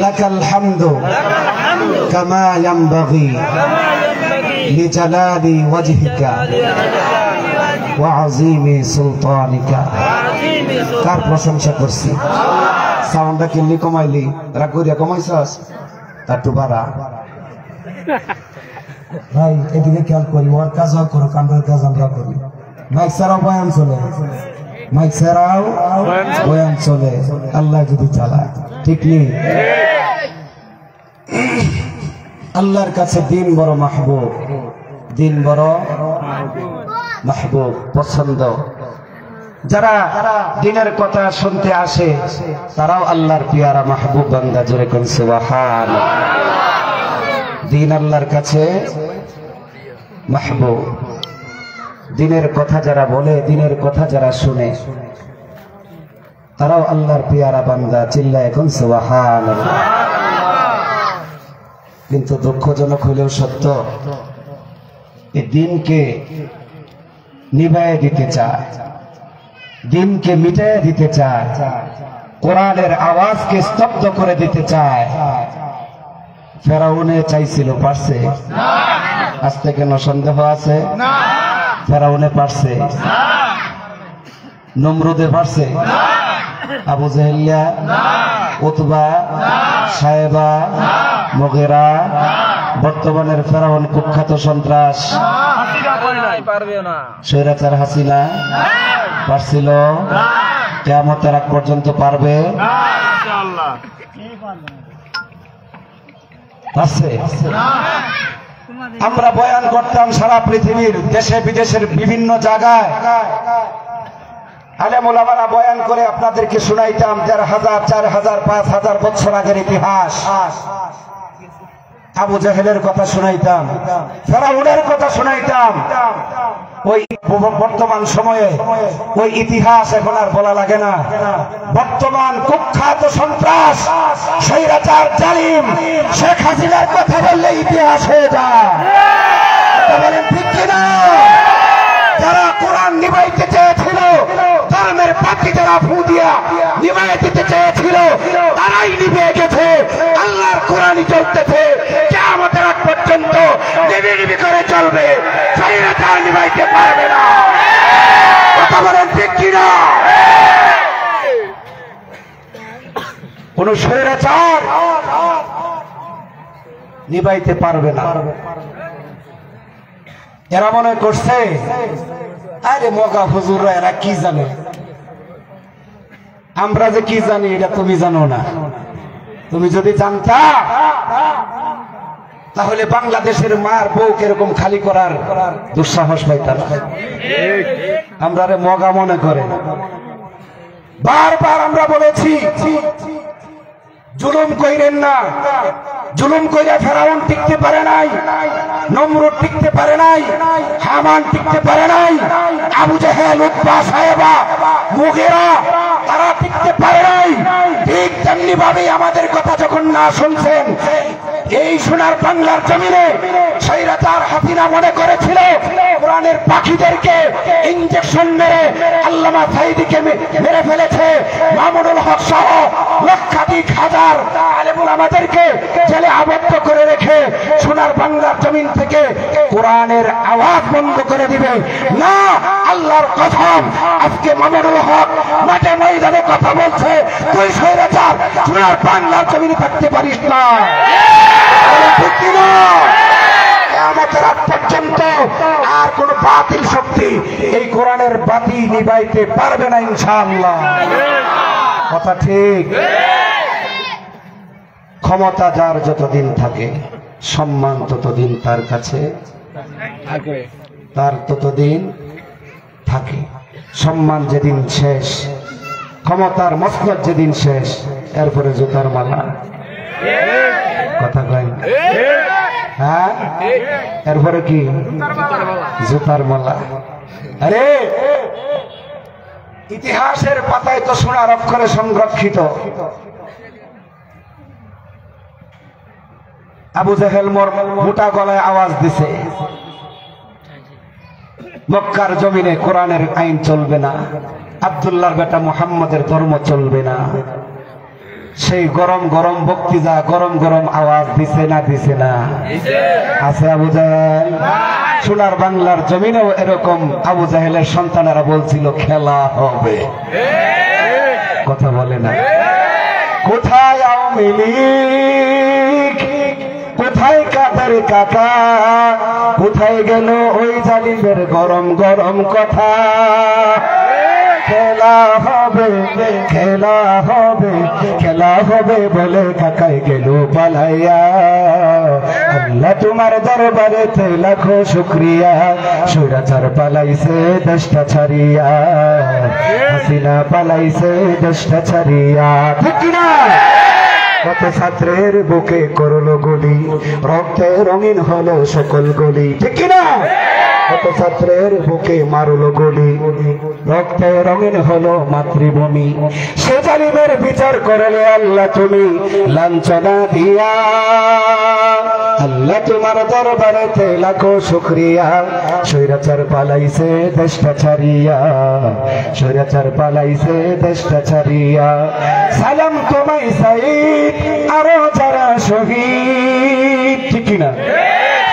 লাকাল হামদু কামা ইয়ানবাগি লিজালালি ওয়াজহিকা ওয়া আযীমি সুলতানিকা। কার প্রশংসা করছি? সাউন্ডটা কিনলি কমাইলি, রাগ করিয়া কমাইছস, তার একটু বাড়া। ভাই এদিকে খেয়াল করি, ওর কাজ করো, কামরার কাজ আমরা করি। মাইক ছাড়াও বয়ান চলে, মাইক ছাড়াও বয়ান চলে, আল্লাহ যদি চালায়। ঠিক নেই? আল্লাহর কাছে দিন বড় মাহবুব, দিন বড় মাহবুব, পছন্দ। যারা দিনের কথা শুনতে আসে তারাও আল্লাহর পিয়ারা মাহবুব বান্দা। জোরে কোন সুবহানাল্লাহ। দিন আল্লাহর কাছে মাহবুব। দিনের কথা যারা বলে, দিনের কথা যারা শুনে, তারাও আল্লাহর পিয়ারা বান্দা। চিল্লায় এখন সুবহানাল্লাহ। কিন্তু দুঃখজনক হইলেও সত্য, এই দিনকে নিভাইয়ে দিতে চায়, দিনকে মিটাইয়ে দিতে চায়, কোরআনের আওয়াজকে স্তব্ধ করে দিতে চায়। ফেরাউনে চাইছিল, পারছে? আজ কেন সন্দেহ আছে? ফেরাউনে পারছে? নমরুদে পারছে? আবু জাহেলিয়া, উতবা, সায়েবা, মুগীরা, বর্তমানের ফেরাউন কুখ্যাত সন্ত্রাস স্বৈরাচার হাসিনা পারছিল? কিয়ামতের আগ পর্যন্ত পারবে? আমরা বয়ান করতাম সারা পৃথিবীর দেশে বিদেশের বিভিন্ন জায়গায়, আলেম ওলামারা বয়ান করে আপনাদেরকে শুনাইতাম 3000, 4000, 5000 বছর আগের ইতিহাস। আবু জাহেলের কথা শুনাইতাম, ফেরাউনের কথা শুনাইতাম। ওই বর্তমান সময়ে ওই ইতিহাস এখন আর বলা লাগে না। বর্তমান কুখ্যাত সন্ত্রাস স্বৈরাচার জালিম শেখ হাসিনার কথা বললে ইতিহাস হয়ে যায়। বলেন ঠিক কিনা? যারা কোরআন নিভাইতে চেয়েছিল, ধর্মের বাতি যারা ফু দিয়া নিভাই দিতে চেয়েছিল, তারাই নিভে গেছে। আল্লাহর কোরআনই চলতেছে, কিয়ামতের আগ পর্যন্ত নিভে নিভে করে চলবে। স্বৈরাচার নিভাইতে পারবে না। কথা বলেন ঠিক কিনা? কোন স্বৈরাচার নিভাইতে পারবে না। এরা মনে করছে আরে মগা হুজুররা এরা কি জানে, আমরা যে কি জানি এটা তুমি জানো না। তুমি যদি জানতা তাহলে বাংলাদেশের মার বউ কিরকম খালি করার দুঃসাহস পাইতা না। আমরা রে মগা মনে করে। বারবার আমরা বলেছি জুলুম কইরেন না। জুলুম কইরা ফেরাউন টিকতে পারে নাই, নমরুদ টিকতে পারে নাই, হামান টিকতে পারে নাই, আবু জাহেল, উতবা, সায়েবা, মুগীরা তারা টিকতে পারে নাই। ঠিক তেমনি ভাবে আমাদের কথা যখন না শুনছেন, এই সোনার বাংলার জমিনে স্বৈরাচার হাসিনা মনে করেছিল কোরআনের পাখিদেরকে ইনজেকশন মেরে আল্লামা সাঈদীকে মেরে ফেলেছে, মামুনুল হক সহ লক্ষাধিক হাজার আলেমুল আমাদেরকে জেলে আবদ্ধ করে রেখে সোনার বাংলার জমিন থেকে কোরআনের আওয়াজ বন্ধ করে দিবে না। আল্লাহর কসম, আজকে মামুনুল হক মাঠে ময়দানে কথা বলছে, তুই স্বৈরাচার সোনার বাংলার জমিনে থাকতে পারিস না। কিয়ামতের আগ পর্যন্ত আর কোন বাতিল শক্তি এই কোরআনের বাতি নিভাইতে পারবে না ইনশাআল্লাহ। কথা ঠিক? ক্ষমতা যার যতদিন থাকে, সম্মান ততদিন তার কাছে তার ততদিন থাকে। সম্মান যেদিন শেষ, ক্ষমতার মসনদ যেদিন শেষ, এরপরে জুতার মালা। কথা কয়? হ্যাঁ, এরপরে কি? জুতার মালা। আরে ইতিহাসের পাতায় তো সোনার অক্ষরে সংরক্ষিত। আবু জাহেল মোটা গলায় আওয়াজ দিছে, মক্কার জমিনে কোরআনের আইন চলবে না, আব্দুল্লাহর বেটা মুহাম্মাদের ধর্ম চলবে না। সেই গরম গরম বক্তৃতা, গরম গরম আওয়াজ দিছে না দিছে না? আছে আবু জাহেল। সোনার বাংলার জমিনেও এরকম আবু জাহেলের সন্তানেরা বলছিল খেলা হবে, কথা বলে না। কোথায় আওয়ামী লীগ, কোথায় কাদের কাকা, কোথায় গেল ওই জালিমের গরম গরম কথা? খেলা হবে, খেলা হবে, খেলা হবে বলে কাকাই গেল পালাইয়া। আল্লাহ তোমার দরবারেতে লাখো শুকরিয়া, স্বৈরাচার পালাইছে দেশটা ছাড়িয়া, হাসিনা পালাইছে দেশটা ছাড়িয়া। ঠিক না? কত ছাত্রের বুকে করলো গুলি, রক্তে রঙিন হলো সকল গলি। ঠিক না? কত ছাত্রের বুকে মারলো গুলি, রক্তে রঙিন হলো মাতৃভূমি। সে জালিমের বিচার করলে আল্লাহ তুমি লাঞ্ছনা দিয়া। আল্লাহ তোমার দরবারেতে লাখো শুকরিয়া, স্বৈরাচার পালাইছে দেশটা ছাড়িয়া, স্বৈরাচার পালাইছে দেশটা ছাড়িয়া। সালাম তোমায় সাইদ আরো যারা শহীদ। ঠিক না?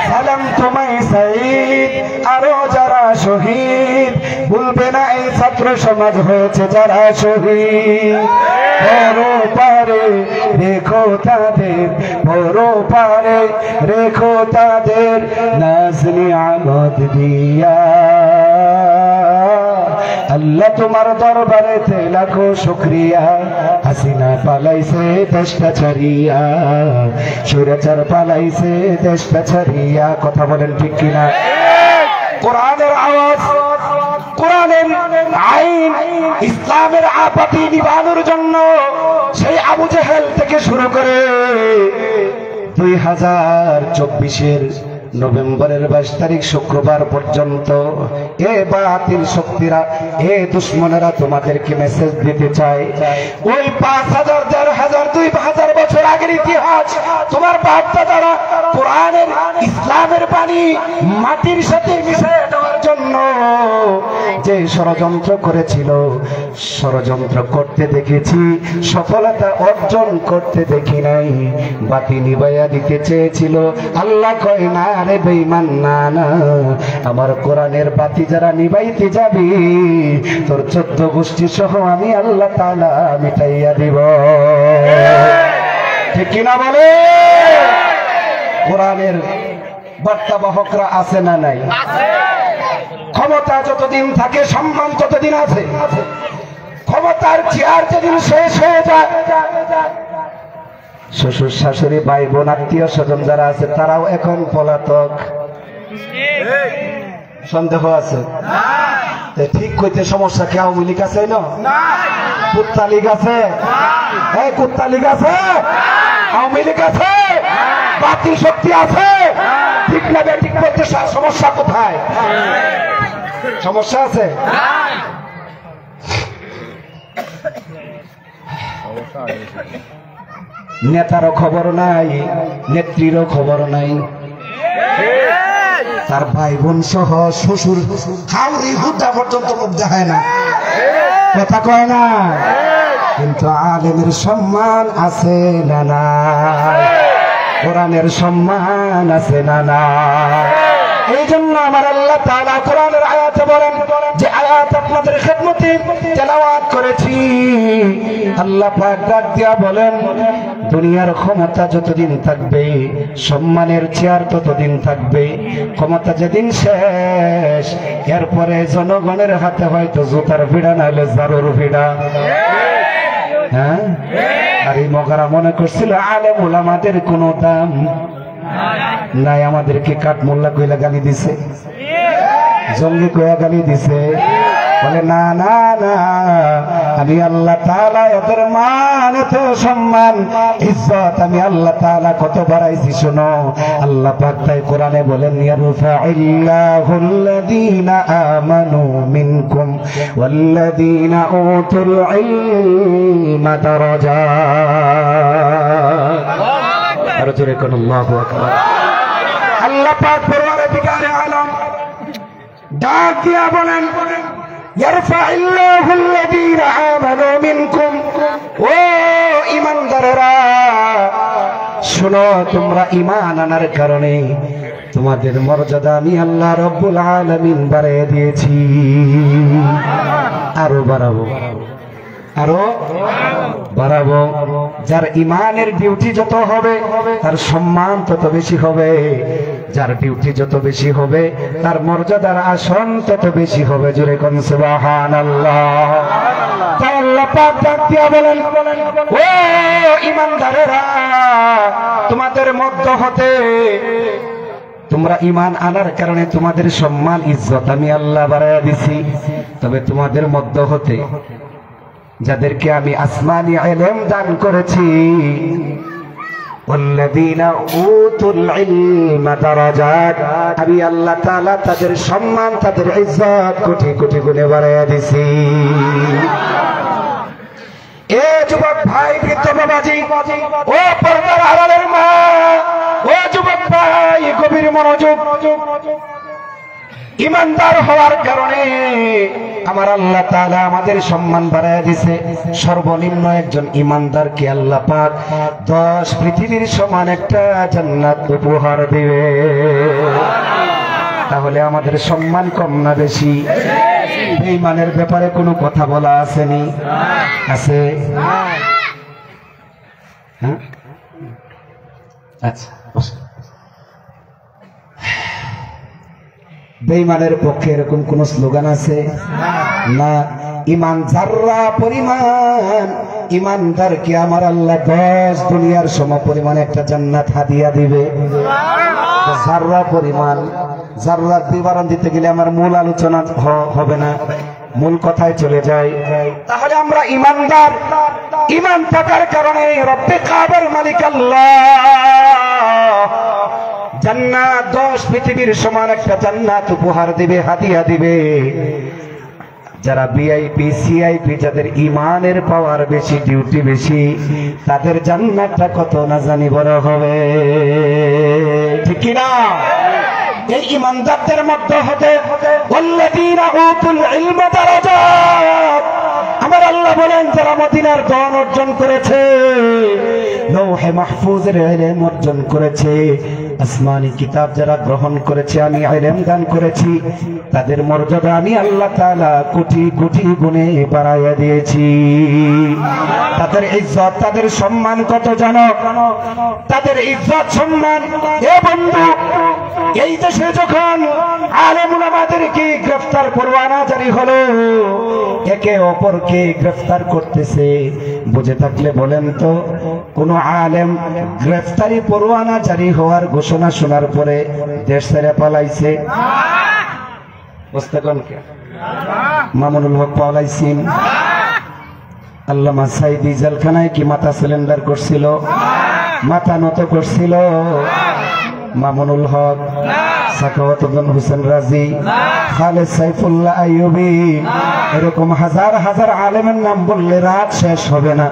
সালাম তোমায় সাইদ আরো যারা শহীদ, ভুলবে না এই ছাত্র সমাজ হয়েছে যারা শহীদ। বড় পারে রেখো তাদের, বড় পারে রেখো তাদের, নাজ নিয়ামত দিয়া। আল্লাহ তোমার দরবারেতে লাখো শুকরিয়া, হাসিনা পালাইছে দেশটা ছাড়িয়া, স্বৈরাচার পালাইছে দেশটা ছাড়িয়া। কথা বলেন ঠিক কিনা? কোরআনের আওয়াজ, কোরআনের আইন, ইসলামের আপত্তি নিবানোর জন্য সেই আবু জেহেল থেকে শুরু করে 2024-এর নভেম্বরের 22 তারিখ শুক্রবার পর্যন্ত এ বাতিল শক্তিরা, এ দুশ্মনেরা তোমাদেরকে মেসেজ দিতে চায়। ওই 5000, 1000, 2000 বছর আগের ইতিহাস তোমার বাপ দাদারা কোরআনের ইসলামের বাণী মাটির সাথে মিশিয়ে দেওয়ার জন্য যে ষড়যন্ত্র করেছিল, ষড়যন্ত্র করতে দেখেছি, সফলতা অর্জন করতে দেখি নাই। বাতি নিবাইয়া দিতে চেয়েছিল, আল্লাহ কয় না রে বেঈমান, না না, আমার কোরআনের বাতি যারা নিবাইতে যাবি তোর 14 গোষ্ঠী সহ আমি আল্লাহ তাআলা মিটাইয়া দিব। ঠিক কিনা বলে? কোরআনের বার্তাবাহকরা আছে না নাই? ক্ষমতা যতদিন থাকে সম্মান ততদিন আছে। ক্ষমতার চেয়ার যেদিন শেষ হয়ে যায়, শ্বশুর শাশুড়ি ভাই বোন আত্মীয় স্বজন যারা আছে তারাও এখন পলাতক। সন্দেহ আছে? ঠিক কইতে সমস্যা কি আওয়ামী লীগ আছে না? কুত্তা লীগ আছে? এই কুত্তা লীগ আছে? আওয়ামী লীগ আছে? বাতিল শক্তি আছে? ঠিক না? ঠিক বলতে সমস্যা কোথায়? সমস্যা আছে? নেতারও খবর নাই, নেত্রীরও খবর নাই, তার ভাই বোন সহ শ্বশুর হাউরি হুদ্দা পর্যন্ত মুখ দেখায় না, কথা কয় না। কিন্তু আলেমের সম্মান আছে না না? কোরআনের সম্মান আছে না না? এই জন্য আমার আল্লাহ তাআলা কোরআনের আয়াতে বলেন, যে আয়াত আপনাদের খিদমতে তেলাওয়াত করেছি, আল্লাহ পাক ডাক দিয়া বলেন, দুনিয়ার ক্ষমতা যতদিন থাকবে, সম্মানের চেয়ার ততদিন থাকবে। ক্ষমতা যেদিন শেষ, এরপরে জনগণের হাতে হয়তো জুতার ভিড়া নাহলে জারুর ভিড়া। হ্যাঁ, আর এই মগারা মনে করছিল আলেম ওলামাদের কোনো দাম নাই, আমাদেরকে কাঠমোল্লা কইলা গালি দিছে, জঙ্গি কইয়া গালি দিছে। বলে না না না, আমি আল্লাহ তাআলা এদের মান, এত সম্মান ইজ্জত আমি আল্লাহ তাআলা কত বাড়াইছি শোনো। আল্লাহ পাক তাই কোরআনে বলেন, ইয়ারফাইল্লাহুল্লাযীনা আমানু মিনকুম ওয়াল্লাযীনা উতুল ইলমা দারাজাত। আর জোরে কোন আল্লাহু আকবার। আল্লাহ পাক পরওয়ারদিগারে আলম ডাক দিয়া বলেন, ইয়ারফাইল্লাহুল্লাযীনা আমানু মিনকুম, ও ঈমানদার ইমানদারেরা শোনো, তোমরা ঈমান আনার কারণে তোমাদের মর্যাদা আমি আল্লাহ রাব্বুল আলামিন বাড়িয়ে দিয়েছি। আরো বাড়াবো, আরো বাড়াবো। যার ঈমানের ডিউটি যত হবে তার সম্মান তত বেশি হবে, যার ডিউটি যত বেশি হবে তার মর্যাদার আসন তত বেশি হবে। জোরে কোন সুবহানাল্লাহ। তাই আল্লাহ পাক ডাক দিয়া বলেন, ও ঈমানদারেরা, তোমাদের মধ্য হতে তোমরা ঈমান আনার কারণে তোমাদের সম্মান ইজ্জত আমি আল্লাহ বাড়াইয়া দিছি। তবে তোমাদের মধ্য হতে যাদেরকে আমি আসমানি ইলম দান করেছি, ওয়াল্লাযীনা উতুল ইলমা দারাজাত, আমি আল্লাহ তাআলা তাদের সম্মান তাদের ইজ্জত কোটি কোটি গুণে বাড়াইয়া দিছি। এ যুবক ভাই, বৃদ্ধ বাবাজি, ও পর্দার আড়ালের মা, ও যুবক ভাই, গভীর মনোযোগ। ঈমানদার হওয়ার কারণে আমার আল্লাহ তাআলা আমাদের সম্মান বাড়ায় দিয়েছে। সর্বনিম্ন একজন ঈমানদারকে আল্লাহ পাক 10 পৃথিবীর সমান একটা জান্নাত উপহার দিবে। তাহলে আমাদের সম্মান কম না বেশি? বেঈমানের ব্যাপারে কোনো কথা বলা আসেনি? আছে? হ্যাঁ, আচ্ছা। বেঈমানের পক্ষে এরকম কোন স্লোগান আছে না? ঈমান যাররা পরিমাণ, ঈমানদারকে আমার আল্লাহ 10 দুনিয়ার সম পরিমাণ একটা জান্নাত হাদিয়া দিবে। যাররা পরিমাণ, যাররার বিবরণ দিতে গেলে আমার মূল আলোচনা হবে না, মূল কথায় চলে যায়। তাহলে আমরা ঈমানদার, ঈমান থাকার কারণে রব্বে কাবার মালিক আল্লাহ জান্নাত 10 পৃথিবীর সমান একটা জান্নাত উপহার দিবে, হাদিয়া দিবে। যারা ভিআইপি সিআইপি, যাদের ঈমানের পাওয়ার বেশি, ডিউটি বেশি, তাদের জান্নাতটা কত না জানি বড় হবে, ঠিক কি না? এই ঈমানদারদের মধ্যে হতে ওয়াল্লাযীনা উতুল ইলমা দারাজাত, আমার আল্লাহ বলেন যারা মদিনার জ্ঞান অর্জন করেছে, লৌহে মাহফুজের ইলম অর্জন করেছে, আসমানি কিতাব যারা গ্রহণ করেছে, আমি ইলম দান করেছি, তাদের মর্যাদা আমি আল্লাহ তাআলা কোটি কোটি গুণে বাড়াইয়া দিয়েছি। তাদের ইজ্জত, তাদের সম্মান কত জানো? তাদের ইজ্জত সম্মান, এ বন্ধু, এই দেশে যখন আলেম উলামাদেরকে গ্রেফতার পরোয়ানা জারি হলো, একে অপরকে গ্রেফতার করতেছে, বুঝে থাকলে বলেন তো, কোন আলেম গ্রেফতারি পরোয়ানা জারি হওয়ার ঘোষণা শোনার পরে দেশ ছেড়ে পালাইছে? মামুনুল হক পালাইছেন? আল্লামা সাইদি জেলখানায় কি মাথা সিলিন্ডার করছিল, মাথা নত করছিল? মামুনুল হক, সাখাওয়াত হোসেন রাজি, খালেদ সাইফুল্লাহ আইয়ুবী, এরকম হাজার হাজার আলেমের নাম বললে রাত শেষ হবে না।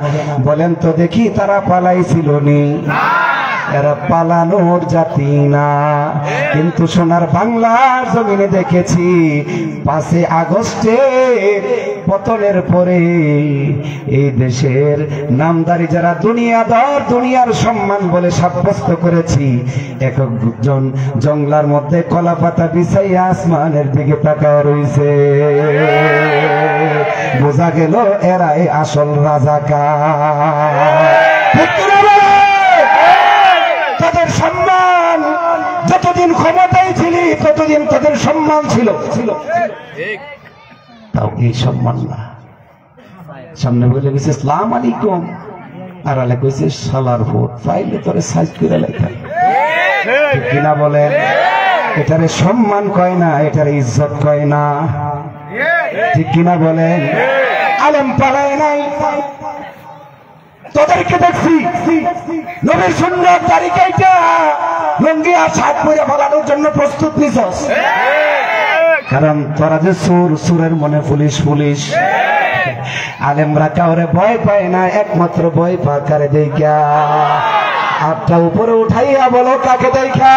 বলেন তো দেখি তারা পালাইছিল নি? এরা পালানোর জাতি না। কিন্তু সোনার বাংলার জমিনে দেখেছি 5 আগস্টে পতনের পরে এই দেশের নামদারি যারা দুনিয়াদার, দুনিয়ার সম্মান বলে সাব্যস্ত করেছি, একজন জঙ্গলার মধ্যে কলা পাতা বিছাইয়া আসমানের দিকে তাকায় রয়েছে। বোঝা গেল এরাই আসল রাজাকার। তাদের সম্মান, যতদিন ক্ষমতায় ছিলি ততদিন তাদের সম্মান ছিল, তাও এই সম্মান না। সামনে বলে গেছে আসসালামু আলাইকুম, আর আলে কইছে শালার ভোট, পাইলে তোরে সাইজ করে লেখা, ঠিক কিনা বলেন? এটারে সম্মান কয় না, এটারে ইজ্জত কয় না, ঠিক কিনা বলেন? আলেম পালায় নাই, তোদেরকে দেখছি নবীর সুন্নাত দাড়ি কাইটা লুঙ্গি আর শার্ট পরে পালানোর জন্য প্রস্তুত নিছস। কারণ তোরা যে সুর, সুরের মনে পুলিশ পুলিশ। আলেমরা কাউরে ভয় পায় না, একমাত্র ভয় পা কারে দেখা। হাতটা উপরে উঠাইয়া বলো কাকে দেখা?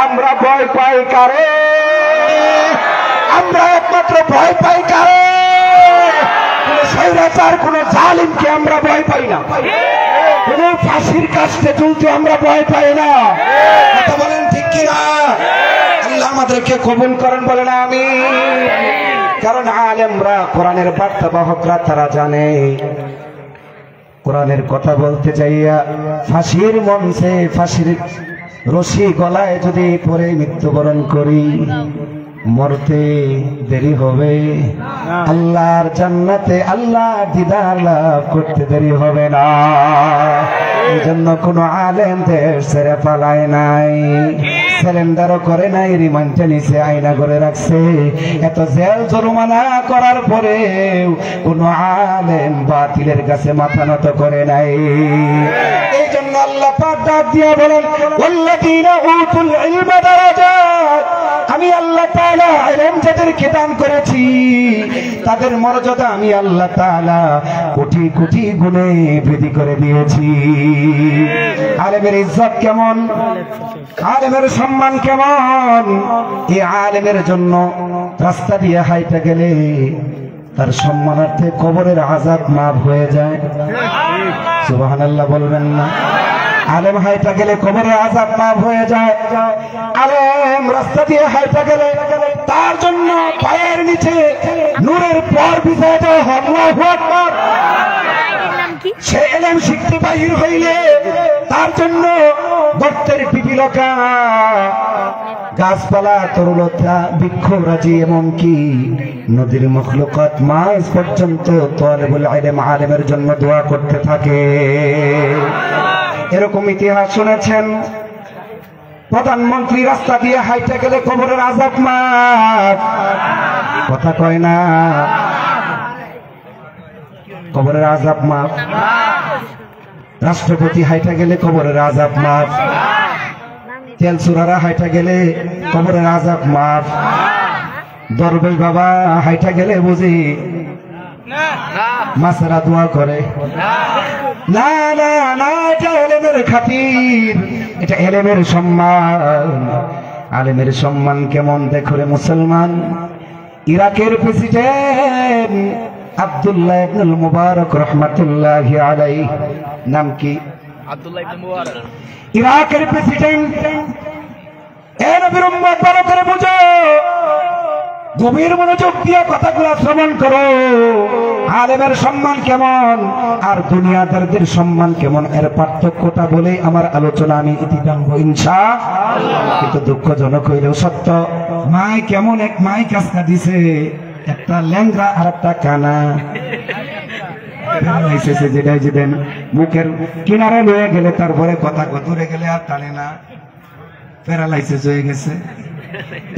আমরা ভয় পাই কারে? আমরা একমাত্র ভয় পাই কারে? কোন স্বৈরাচার, কোন জালিমকে আমরা ভয় পাই না, কোন ফাঁসির কাছে চলতে আমরা ভয় পাই না। কথা বলেন ঠিক কিনা? আল্লাহ আমাদেরকে কবুল করেন, বলেন আমিন। কারণ আলেমরা, কোরআনের বার্তা বাহকরা, তারা জানে কোরআনের কথা বলতে যাইয়া ফাঁসির মঞ্চে ফাঁসির রশি গলায় যদি পরে মৃত্যুবরণ করি, মরতে দেরি হবে, আল্লাহর জান্নাতে আল্লাহ দিদার লাভ করতে দেরি হবে না। এই জন্য কোন আলেম দেশ ছেড়ে পালায় নাই, সিলিন্ডারও করে নাই, রিমান্ডে নিচে আয়না করে রাখছে। এত জেল জরিমানা করার পরে কোন আলেম বাতিলের কাছে মাথা নত করে নাই। এই জন্য আল্লাহ পাক ডাক দিয়ে বলেন, ওয়াল্লাযীনা উতুল ইলমা দারাজাত, আমি আল্লাহ তাআলা ইলম যাদেরকে দান করেছি তাদের মর্যাদা আমি আল্লাহ তাআলা কোটি কোটি গুণে বৃদ্ধি করে দিয়েছি। আলেমের ইজ্জত কেমন, আলেমের সম্মান কেমন? এই আলেমের জন্য রাস্তা দিয়ে হাইটা গেলে তার সম্মানার্থে কবরের আযাব মাফ হয়ে যায়। সুবহানাল্লাহ বলবেন না? আলেম হাইটা গেলে কবরের আযাব মাফ হয়ে যায়। আলেম রাস্তা দিয়ে হাইটা গেলে তার জন্য পায়ের নিচে নূরের পর বিছায় দেওয়া হয়। আল্লাহু আকবার। সে এলেম শিখতে বাহির হইলে তার জন্য গর্তের পিপিলকা, গাছপালা, তরুলতা, বৃক্ষরাজি, এমনকি নদীর মখলুকাত মাছ পর্যন্ত তালেবুল ইলম আলেমের জন্য দোয়া করতে থাকে। এরকম ইতিহাস শুনেছেন, প্রধানমন্ত্রী রাস্তা দিয়ে হাইটা গেলে কবরের আযাব মাফ। কথা কয় না? কবরের আযাব মাফ। রাষ্ট্রপতি হাইটা গেলে কবরের আযাব মাফ। তেল চুরারা হাইটা গেলে কবরের আযাব মাফ। দরবেশ বাবা হাইটা গেলে বুঝি মাছেরা দোয়া করে? না না না, এটা এলেমের খাতির, এটা এলেমের সম্মান। আলেমের সম্মান কেমন দেখো রে মুসলমান। ইরাকের প্রেসিডেন্ট আব্দুল্লাহ ইবনুল মুবারক রাহমাতুল্লাহি আলাইহি, নাম কি? আব্দুল্লাহ ইবনে মুবারক। ইরাকের প্রেসিডেন্ট। এ নবীর উম্মত, ভালো করে বুঝো, গভীর মনোযোগ দিয়ে কথাগুলো শ্রবণ করো। আলেমের সম্মান কেমন আর দুনিয়াদারদের সম্মান কেমন, এর পার্থক্যটা বলে আমার আলোচনা আমি ইতি টানবো ইনশাআল্লাহ। কিন্তু দুঃখজনক হইলেও সত্য, মাই কেমন এক মাই কাজটা দিছে, একটা ল্যাংড়া আর একটা কানা। যেটাই যেতেন মুখের কিনারে লয়ে গেলে তারপরে কথা দূরে গেলে আর টানে না, প্যারালাইসিস হয়ে গেছে।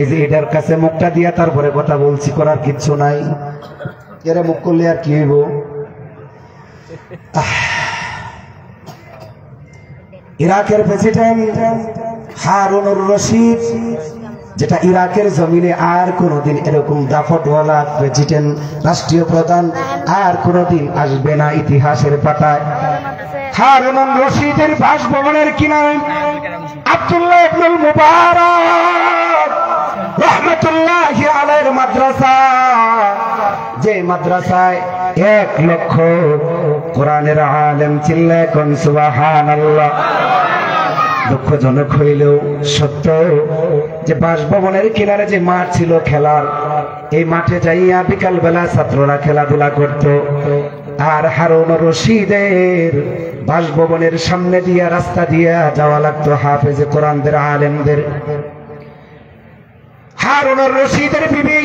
এই যে এটার কাছে মুখটা দিয়া তারপরে কথা বলছি, করার কিচ্ছু নাই। এরা মুখ করলে আর কি হইব? ইরাকের প্রেসিডেন্ট হারুনুর রশিদ, যেটা ইরাকের জমিনে আর কোনোদিন এরকম দাফটওয়ালা প্রেসিডেন্ট, রাষ্ট্রীয় প্রধান আর কোনোদিন আসবে না ইতিহাসের পাতায়। হারুনুর রশিদের বাসভবনের কিনারে আব্দুল্লাহ ইবনুল মুবারক রাহমাতুল্লাহি আলাইহির মাদ্রাসা, যে মাদ্রাসায় 1 লক্ষ কোরআনের আলেম, চিল্লায় কোন সুবহানাল্লাহ। দুঃখজনক হইলেও সত্য যে বাসভবনের কিনারে যে মাঠ ছিল খেলার, এই মাঠে যাইয়া বিকাল বেলা ছাত্ররা খেলাধুলা করত। আর হারুনুর রশিদের বাসভবনের সামনে দিয়া রাস্তা দিয়া যাওয়া লাগতো হাফেজে কোরআনদের আলেমদের। হারুনুর রশিদের বিবি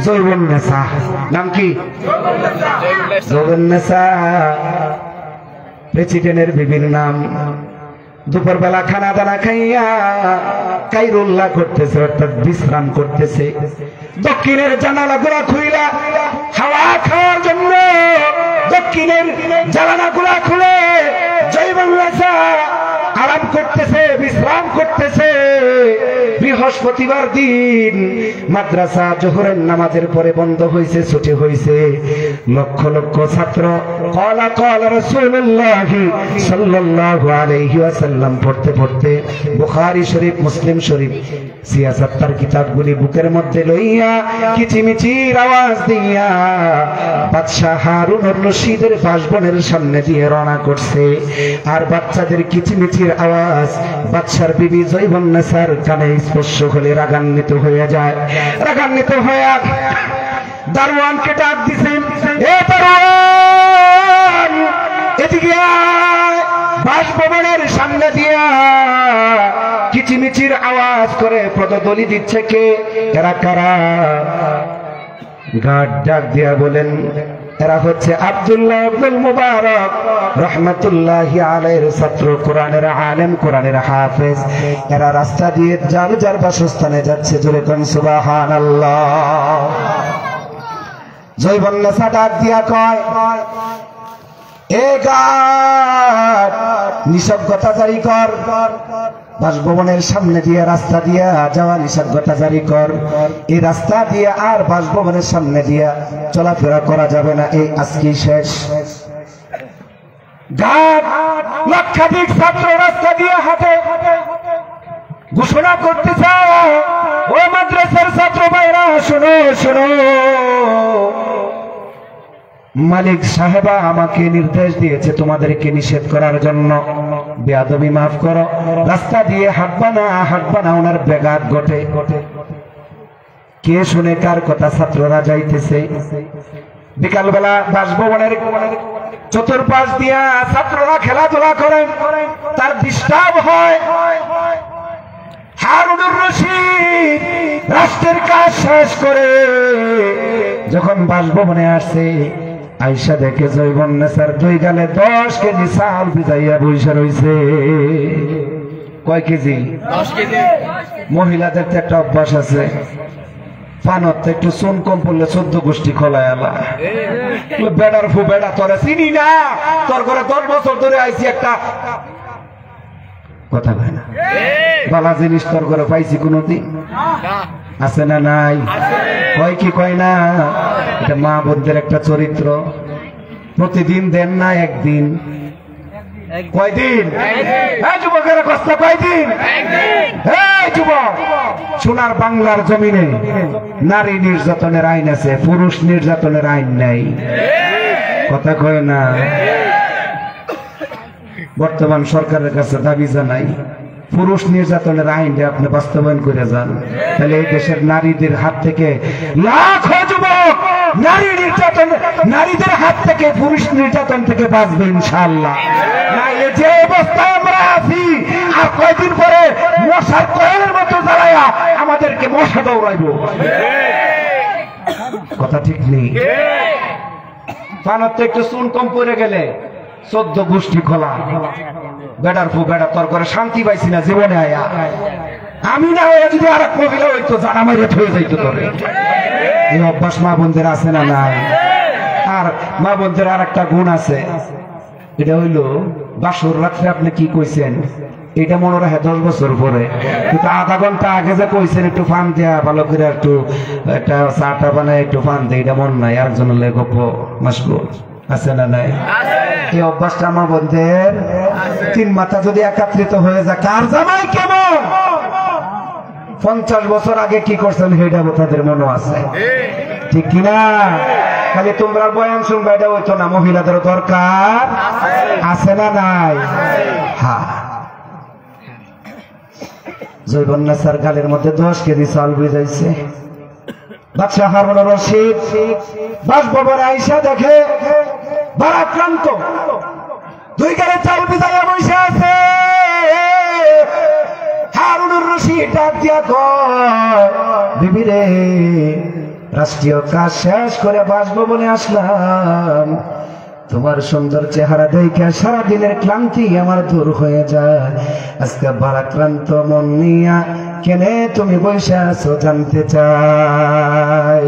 জয়বুন্নেসা, নাম কি? জয়বুন্নেসা প্রেসিডেন্টের বিবির নাম। দুপুরবেলা খানা দানা খাইয়া কাইরুল্লাহ করতেছে, অর্থাৎ বিশ্রাম করতেছে। দক্ষিণের জানালাগুলা খুইলা হাওয়া খাওয়ার জন্য দক্ষিণের জানালাগুলা খুলে জয়বুন্নেসা আরাম করতেছে, বিশ্রাম করতেছে। বৃহস্পতিবার দিন মাদ্রাসা জোহরের নামাজের পরে বন্ধ হয়েছে, ছুটি হয়েছে। লক্ষ লক্ষ ছাত্র ক্বালা ক্বালা রাসূলুল্লাহ সাল্লাল্লাহু আলাইহি ওয়াসাল্লাম পড়তে পড়তে বুখারী শরীফ, মুসলিম শরীফ সিয়াসাত্তার কিতাবগুলি বুকের মধ্যে লইয়া কিচিমিচির আওয়াজ দিয়া বাদশাহ হারুনুর রশিদের বাসবনের সামনে দিয়ে রওনা করছে। আর বাচ্চাদের কিচিমিচির আওয়াজ বাদশার বিবি জয়বন্নেসার কানে স্পর্শ হলে রাগান্বিত হয়ে যায়। রাগান্বিত হয়ে দারোয়ানকে ডাক দিছেন, এ দারোয়ান এদিকে আয়। বাসভবনের সামনে দিয়া কিচিমিচির আওয়াজ করে পদদলি দিচ্ছে কে? এরা কারা? গার্ড ডাক দিয়া বলেন, এরা হচ্ছে আব্দুল্লাহ ইবনুল মুবারক রাহমাতুল্লাহি আলাইহির ছাত্র, কোরআনের আলেম, কোরআনের হাফেজ। এরা রাস্তা দিয়ে যার যার বাসস্থানে যাচ্ছে। জোরে কোন সুবহানাল্লাহ। জয়বন্নেসা ডাক দিয়া কয়, এ গার্ড নিষেধাজ্ঞা জারি কর। বাসভবনের সামনে দিয়ে রাস্তা দিয়া যাওয়া নিষেধাজ্ঞা জারি কর। এই রাস্তা দিয়ে আর বাসভবনের সামনে দিয়া চলাফেরা করা যাবে না, এই আজকেই শেষ। গার্ড লক্ষাধিক ছাত্র রাস্তা দিয়ে হাঁটে, ঘোষণা করতে চায়, ও মাদ্রাসার ছাত্র ভাইরা শোনো শোনো, মালিক সাহেবা আমাকে নির্দেশ দিয়েছে তোমাদেরকে নিষেধ করার জন্য। বেয়াদবি মাফ করো, রাস্তা দিয়ে হাঁটবা না, হাঁটবা না, ওনার ব্যাঘাত ঘটে। কে শুনে কার কথা? ছাত্ররা যাইতেছে। বিকালবেলা বাসভবনের চতুর্পাশ দিয়া ছাত্ররা খেলাধুলা করে, তার ডিস্টার্ব হয়। হারুনুর রশিদ রাষ্ট্রের কাজ শেষ করে যখন বাসভবনে আসছে, আইসা দেখে জয়বন্নেসার দুই গালে 10 কেজি চাল ভিজাইয়া বইসা রইছে। কয় কেজি? 10 কেজি। মহিলাদের তো একটা অভ্যাস আছে, পানত একটু চুন কম পড়লে 14 গোষ্ঠী খোলায় আলা। বেড়ার ফু বেড়া, তোরা চিনি না, তোর ঘরে 10 বছর ধরে আইছি, একটা কথা কয় না। বালা জিনিস তোর ঘরে পাইছি কোনদিন? আছে না নাই? কয় কি কয় না? এটা মা বোনদের একটা চরিত্র। প্রতিদিন দেন না, একদিন। কয়দিন? যুবকেরা কষ্ট, কয়দিন? যুবক, সোনার বাংলার জমিনে নারী নির্যাতনের আইন আছে, পুরুষ নির্যাতনের আইন নাই। কথা কয় না? বর্তমান সরকারের কাছে দাবি জানাই, পুরুষ নির্যাতনের আইনটা আপনি বাস্তবায়ন করে যান, তাহলে এই দেশের নারীদের হাত থেকে লাখো যুবক নারীদের হাত থেকে, পুরুষ নির্যাতন থেকে বাঁচবে ইনশাআল্লাহ। নাইলে যে অবস্থায় আমরা আছি, আর কয়দিন পরে মশার কয়েলের মতো জ্বালায়া আমাদেরকে মশা দৌড়াইব। কথা ঠিক নেই? পানত একটু চুন কম পড়ে গেলে 14 গোষ্ঠী খোলা। বেড়ার ফু বেড়া, তোর করে শান্তি পাইছি না জীবনে আয়া। আমি না হয়ে যদি আর এক মহিলা হইতো, জানা মাইরে হয়ে যাইতো তোরে। এই অভ্যাস মা বোনদের আছে না নাই? আর মা বোনদের আর একটা গুণ আছে, এটা হইল বাসর রাত্রে আপনি কি কইছেন এটা মনে রাখে 10 বছর পরে, কিন্তু আধা ঘন্টা আগে যে কইছেন একটু ফান দেয়া, ভালো করে একটু একটা চাটা বানায় একটু ফান দেয়, এটা মন নাই। আরেকজন হলে গপ্প মাসগুল আছে না নাই? এই অভ্যাসটা আমার বোনদের। 3 মাথা যদি একত্রিত হয়ে যায়, কার জামাই কেমন 50 বছর আগে কি করছেন সেটা তাদের মনে আছে, ঠিক কিনা? খালি তোমরা বয়ান শুনবে এটা হইতো না, মহিলাদেরও দরকার আছে না নাই? হ্যাঁ। জয়বন্নেসার গালের মধ্যে 10 কেজি চাল ভিজাইছে। বাদশাহ হারুনুর রশিদ বাসভবনে আইসা দেখে ভারাক্রান্ত 2 গালে চাল ভিজাইয়া বসে আছে। হারুনুর রশিদ ডাক দিয়া কয়, বিবি রে, রাষ্ট্রীয় কাজ শেষ করে বাসভবনে আসলাম, তোমার সুন্দর চেহারা দেখে সারাদিনের ক্লান্তি আমার দূর হয়ে যায়। আজকে ভারাক্রান্ত মন নিয়া কেনে তুমি বসে আছো জানতে চাই।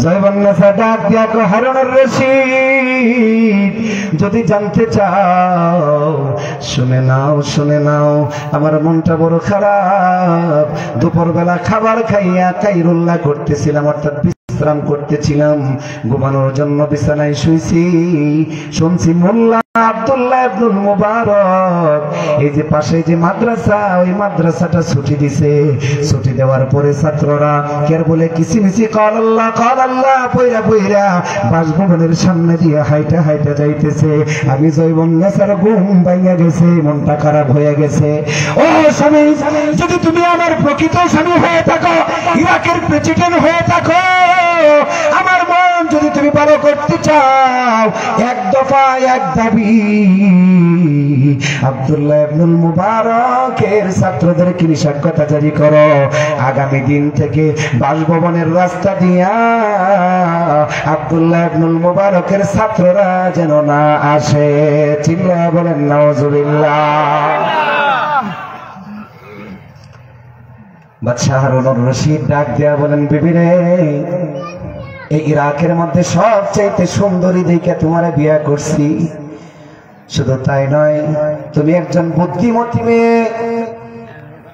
জয়বন্নেসা ডাক দিয়া কয়, হারুনুর রশিদ, যদি জানতে চাও শুনে নাও, শুনে নাও, আমার মনটা বড় খারাপ। দুপুরবেলা খাবার খাইয়া কাইরুল্লাহ করতেছিলাম, অর্থাৎ বিশ্রাম করতেছিলাম, ঘুমানোর জন্য বিছানায় শুইছি, শুনছি মোল্লা আব্দুল্লাহ ইবনুল মুবারক এই যে পাশে যে মাদ্রাসা, ওই মাদ্রাসাটা ছুটি দিছে। ছুটি দেওয়ার পরে ছাত্ররা কের বলে কিসিমিসি কাল আল্লাহ পয়রা পয়রা বাসভবনের সামনে দিয়ে হাইটা হাইটা যাইতেছে। আমি জয়বন্যাসার ঘুম ভাঙা গেছে, মনটা খারাপ হয়ে গেছে। ও স্বামী, যদি তুমি আমার প্রকৃত স্বামী হয়ে থাকো, ইরাকের প্রেসিডেন্ট হয়ে থাকো, আমার মন যদি তুমি ভালো করতে চাও, এক দফা এক দাবি, আব্দুল্লাহ ইবনুল মুবারকের ছাত্রদেরকে নিষেধাজ্ঞা জারি করো, আগামী দিন থেকে বাসভবনের রাস্তা দিয়া আব্দুল্লাহ ইবনুল মুবারকের ছাত্ররা যেন না আসে। চিল্লায়া বলেন নাউজুবিল্লাহ। বাদশাহ হারুনুর রশিদ ডাক দিয়া বলেন, বিবি রে, এই ইরাকের মধ্যে সবচাইতে সুন্দরী দেখে তোমারে বিয়া করছি। শুধু তাই নয়, তুমি একজন বুদ্ধিমতী মেয়ে,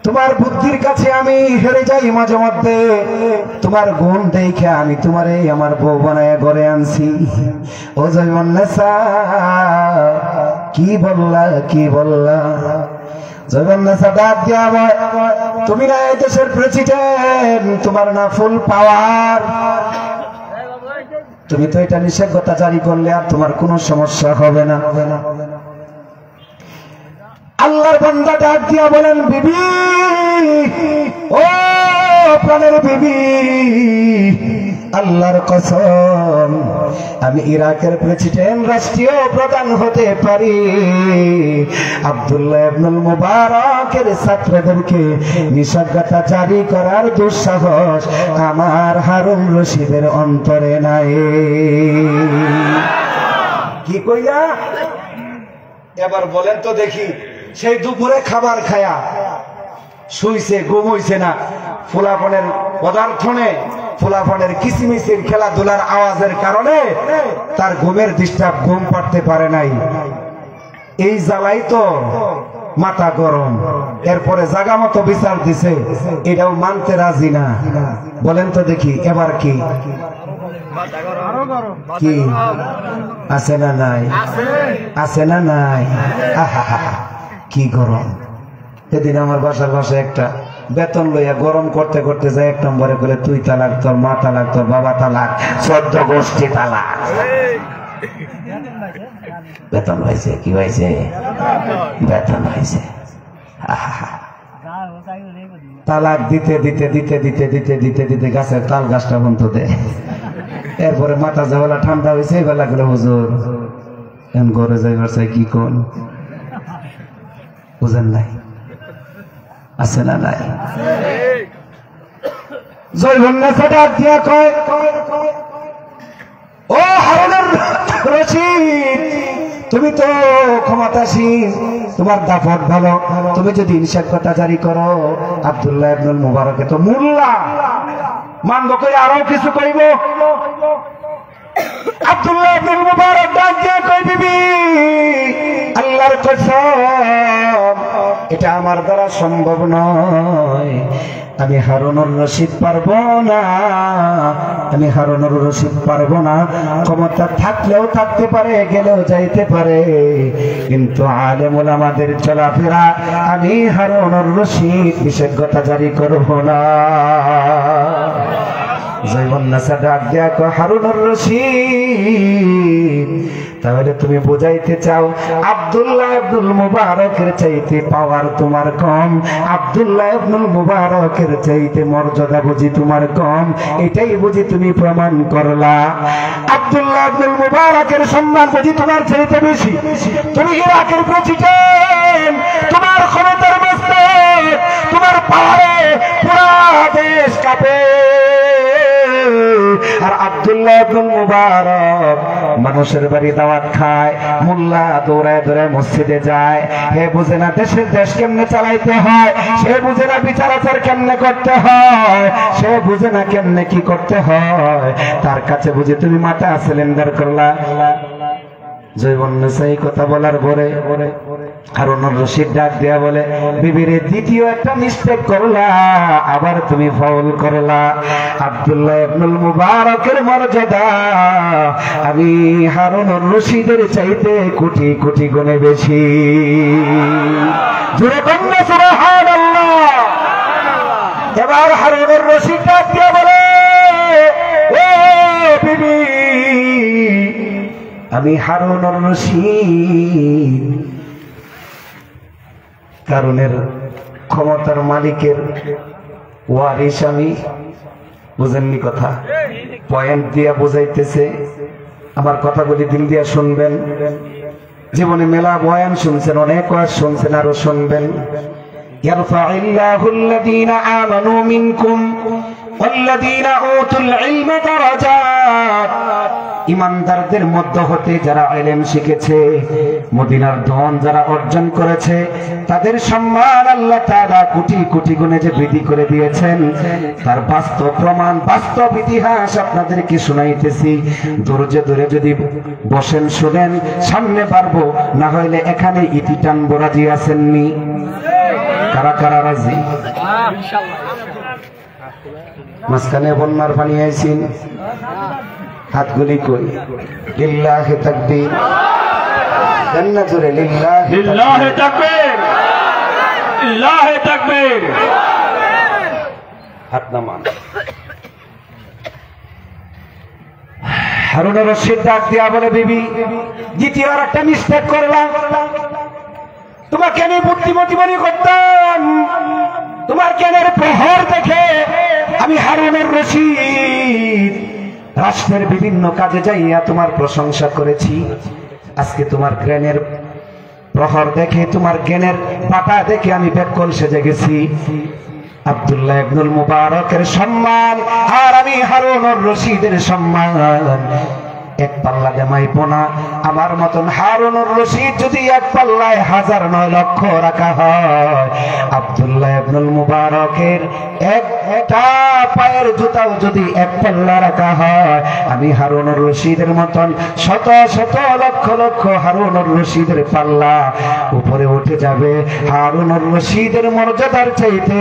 তোমার বুদ্ধির কাছে আমি হেরে যাই মাঝে মধ্যে। তোমার গুণ দেখে আমি তোমারে আমার বউ বানায় ঘরে আনছি। ও জয়বন্নেসা, কি বললা কি বললা? জয়বন্নেসা ডাক দিয়া, তুমি না এই দেশের প্রেসিডেন্ট, তোমার না ফুল পাওয়ার, তুমি তো এটা নিষেধাজ্ঞা জারি করলে আর তোমার কোনো সমস্যা হবে না। আল্লাহর বান্দা ডাক দিয়া বলেন, বিবি, ও প্রাণের বিবি, আল্লাহর কসম, আমি ইরাকের প্রেসিডেন্ট, রাষ্ট্রীয় প্রধান হতে পারি, আব্দুল্লাহ ইবনুল মুবারকের ছাত্রদেরকে নিষেধাজ্ঞা জারি করার দুঃসাহস আমার হারুন রশিদের অন্তরে নাই। কি কইয়া? এবার বলেন তো দেখি, সেই দুপুরে খাবার খায়া শুইছে, ঘুম হইছে না, ফুলাফনের পদার্থনে, ফুলাফনের কিসিমিসির খেলাধুলার আওয়াজের কারণে তার ঘুমের ডিস্টার্ব, ঘুম পাড়তে পারে নাই। এই জ্বালাই তো মাথা গরম। এরপরে জাগা মতো বিচার দিছে, এটাও মানতে রাজি না। বলেন তো দেখি এবার কি কি আছে না নাই? আছে না নাই? কি গরম! সেদিন আমার বাসার পাশে একটা বেতন লইয়া গরম করতে করতে যায়, এক নম্বরে করে তুই তালাক, তোর মা তালাক, তোর বাবা তালাক, 14 গোষ্ঠী তালাক। বেতন হয়েছে, কি হয়েছে? বেতন হয়েছে। তালাক দিতে দিতে দিতে দিতে দিতে দিতে দিতে গাছের তাল গাছটা বন্ধ দেয়। এরপরে মাথা যাওয়ালা ঠান্ডা হয়েছে, বেলা গেলে হুজুর এখন ঘরে যাইবার চাই, কি কোন বুঝেন নাই? আছে না নাই? জয়বন্নেসা ডাক দিয়া কয়, ও হারুনুর রশিদ, তুমি তো ক্ষমতাসীন, তোমার দাপট ভালো, তুমি যদি নিষেধাজ্ঞা জারি করো, আব্দুল্লাহ ইবনুল মুবারকে তো মোল্লা মানব করে আরো কিছু কইব। আব্দুল্লাহ ইবনুল মুবারক ডাক দিয়া কই, বিবি, আল্লাহর কসম, এটা আমার দ্বারা সম্ভব নয়। আমি হারুনুর রশিদ পারবো না, আমি হারুনুর রশিদ পারবো না। ক্ষমতা থাকলেও থাকতে পারে, গেলেও যাইতে পারে, কিন্তু আলেম ওলামাদের চলাফেরা আমি হারুনুর রশিদ নিষেধাজ্ঞা জারি করব না। জয়বন্নেসা ডাক দিয়া কয়, হারুনুর রশিদ, তাহলে তুমি বুঝাইতে চাও আব্দুল্লাহ ইবনুল মুবারকের চাইতে পাওয়ার তোমার কম, আব্দুল্লাহ ইবনুল মুবারকের চাইতে মর্যাদা বুঝি তোমার কম, এটাই বুঝি তুমি প্রমাণ করলা। আব্দুল্লাহ ইবনুল মুবারকের সম্মান বুঝি তোমার চাইতে বেশি, তুমি ইরাকের প্রেসিডেন্ট, তোমার ক্ষমতার মধ্যে, তোমার পাওয়ারে পুরা দেশ কাঁপে। আর আব্দুল্লাহ ইবনুল মুবারক মানুষের বাড়ি দাওয়াত খায়, মোল্লা দৌড়ায় দৌড়ায় মসজিদে যায়। হে বুঝে না দেশের দেশ কেমনে চালাইতে হয়, সে বুঝে না বিচার আচার কেমনে করতে হয়, সে বুঝে না কেমনে কি করতে হয়। তার কাছে বুঝে তুমি মাথা সিলিন্ডার করলা। জৈবন্নসাই কথা বলার পরে হারুনুর রশিদ ডাক দেয়া বলে, বিবিরে দ্বিতীয় একটা মিস্টেক করলা, আবার তুমি ফাউল করলা। আব্দুল্লাহ ইবনুল মুবারকের মর্যাদা আমি হারুনুর রশিদের চাইতে কোটি কোটি গুণে বেশি। জোরে বলুন সুবহানাল্লাহ। এবার হারুনুর রশিদ ডাক দেয়া বলে, ও বিবি, আমি হারুনুর রশিদ কারণের ক্ষমতার মালিকের ওয়ারিস আমি। বুঝেননি কথা? পয়েন্ট দিয়া বুঝাইতেছে। আমার কথাগুলি দিল দিয়া শুনবেন। জীবনে মেলা বয়ান শুনছেন, অনেক ওয়াজ শুনছেন, আরো শুনবেন। ইয়ারফাইল্লাহুল্লাযীনা আমানু মিনকুম ওয়াল্লাযীনা উতুল ইলমা দারাজাত। ইমানদারদের মধ্য হতে যারা ইলম শিখেছে, মদিনার ধন যারা অর্জন করেছে, তাদের সম্মান আল্লাহ তাআলা কোটি কোটি গুণে যে বৃদ্ধি করে দিয়েছেন, তার বাস্তব প্রমাণ, বাস্তব ইতিহাস আপনাদেরকে শোনাইতেছি। ধৈর্য ধরে যদি বসেন শুনেন, সামনে পারবো, না হইলে এখানে ইতি টানবো। রাজি আছেননি? কারা কারা রাজি? মাঝখানে বন্যার পানি আইছেন, হাতগুলি কই? লিল্লাহি তাকবীর। জান্না জোরে লিল্লাহি তাকবীর, লিল্লাহি তাকবীর। হাত নামান। হারুনুর রশিদ ডাক দিয়া বলে, বিবি, দ্বিতীয় আর একটা মিস্টেক করলাম। তোমাকে আমি বুদ্ধিমতী মনে করতাম, তোমার জ্ঞানের প্রহর দেখে আমি হারুনুর রশিদ রাষ্ট্রের বিভিন্ন কাজে যাইয়া তোমার প্রশংসা করেছি। আজকে তোমার জ্ঞানের প্রহর দেখে, তোমার জ্ঞানের পাতা দেখে আমি ব্যাকুল সেজে গেছি। আব্দুল্লাহ ইবনুল মুবারকের সম্মান আর আমি হারুনুর রশিদের সম্মান এক পাল্লা দেমাইব না। আমার মতন হারুনুর রশিদ যদি এক পাল্লায় 1000-9 লক্ষ রাখা হয়, আব্দুল্লাহ ইবনুল মুবারকের একটা পায়ের জুতাও যদি এক পাল্লা রাখা হয়, আমি হারুনুর রশিদের মতন শত শত লক্ষ লক্ষ হারুনুর রশিদের পাল্লা উপরে উঠে যাবে। হারুনুর রশিদের মর্যাদার চাইতে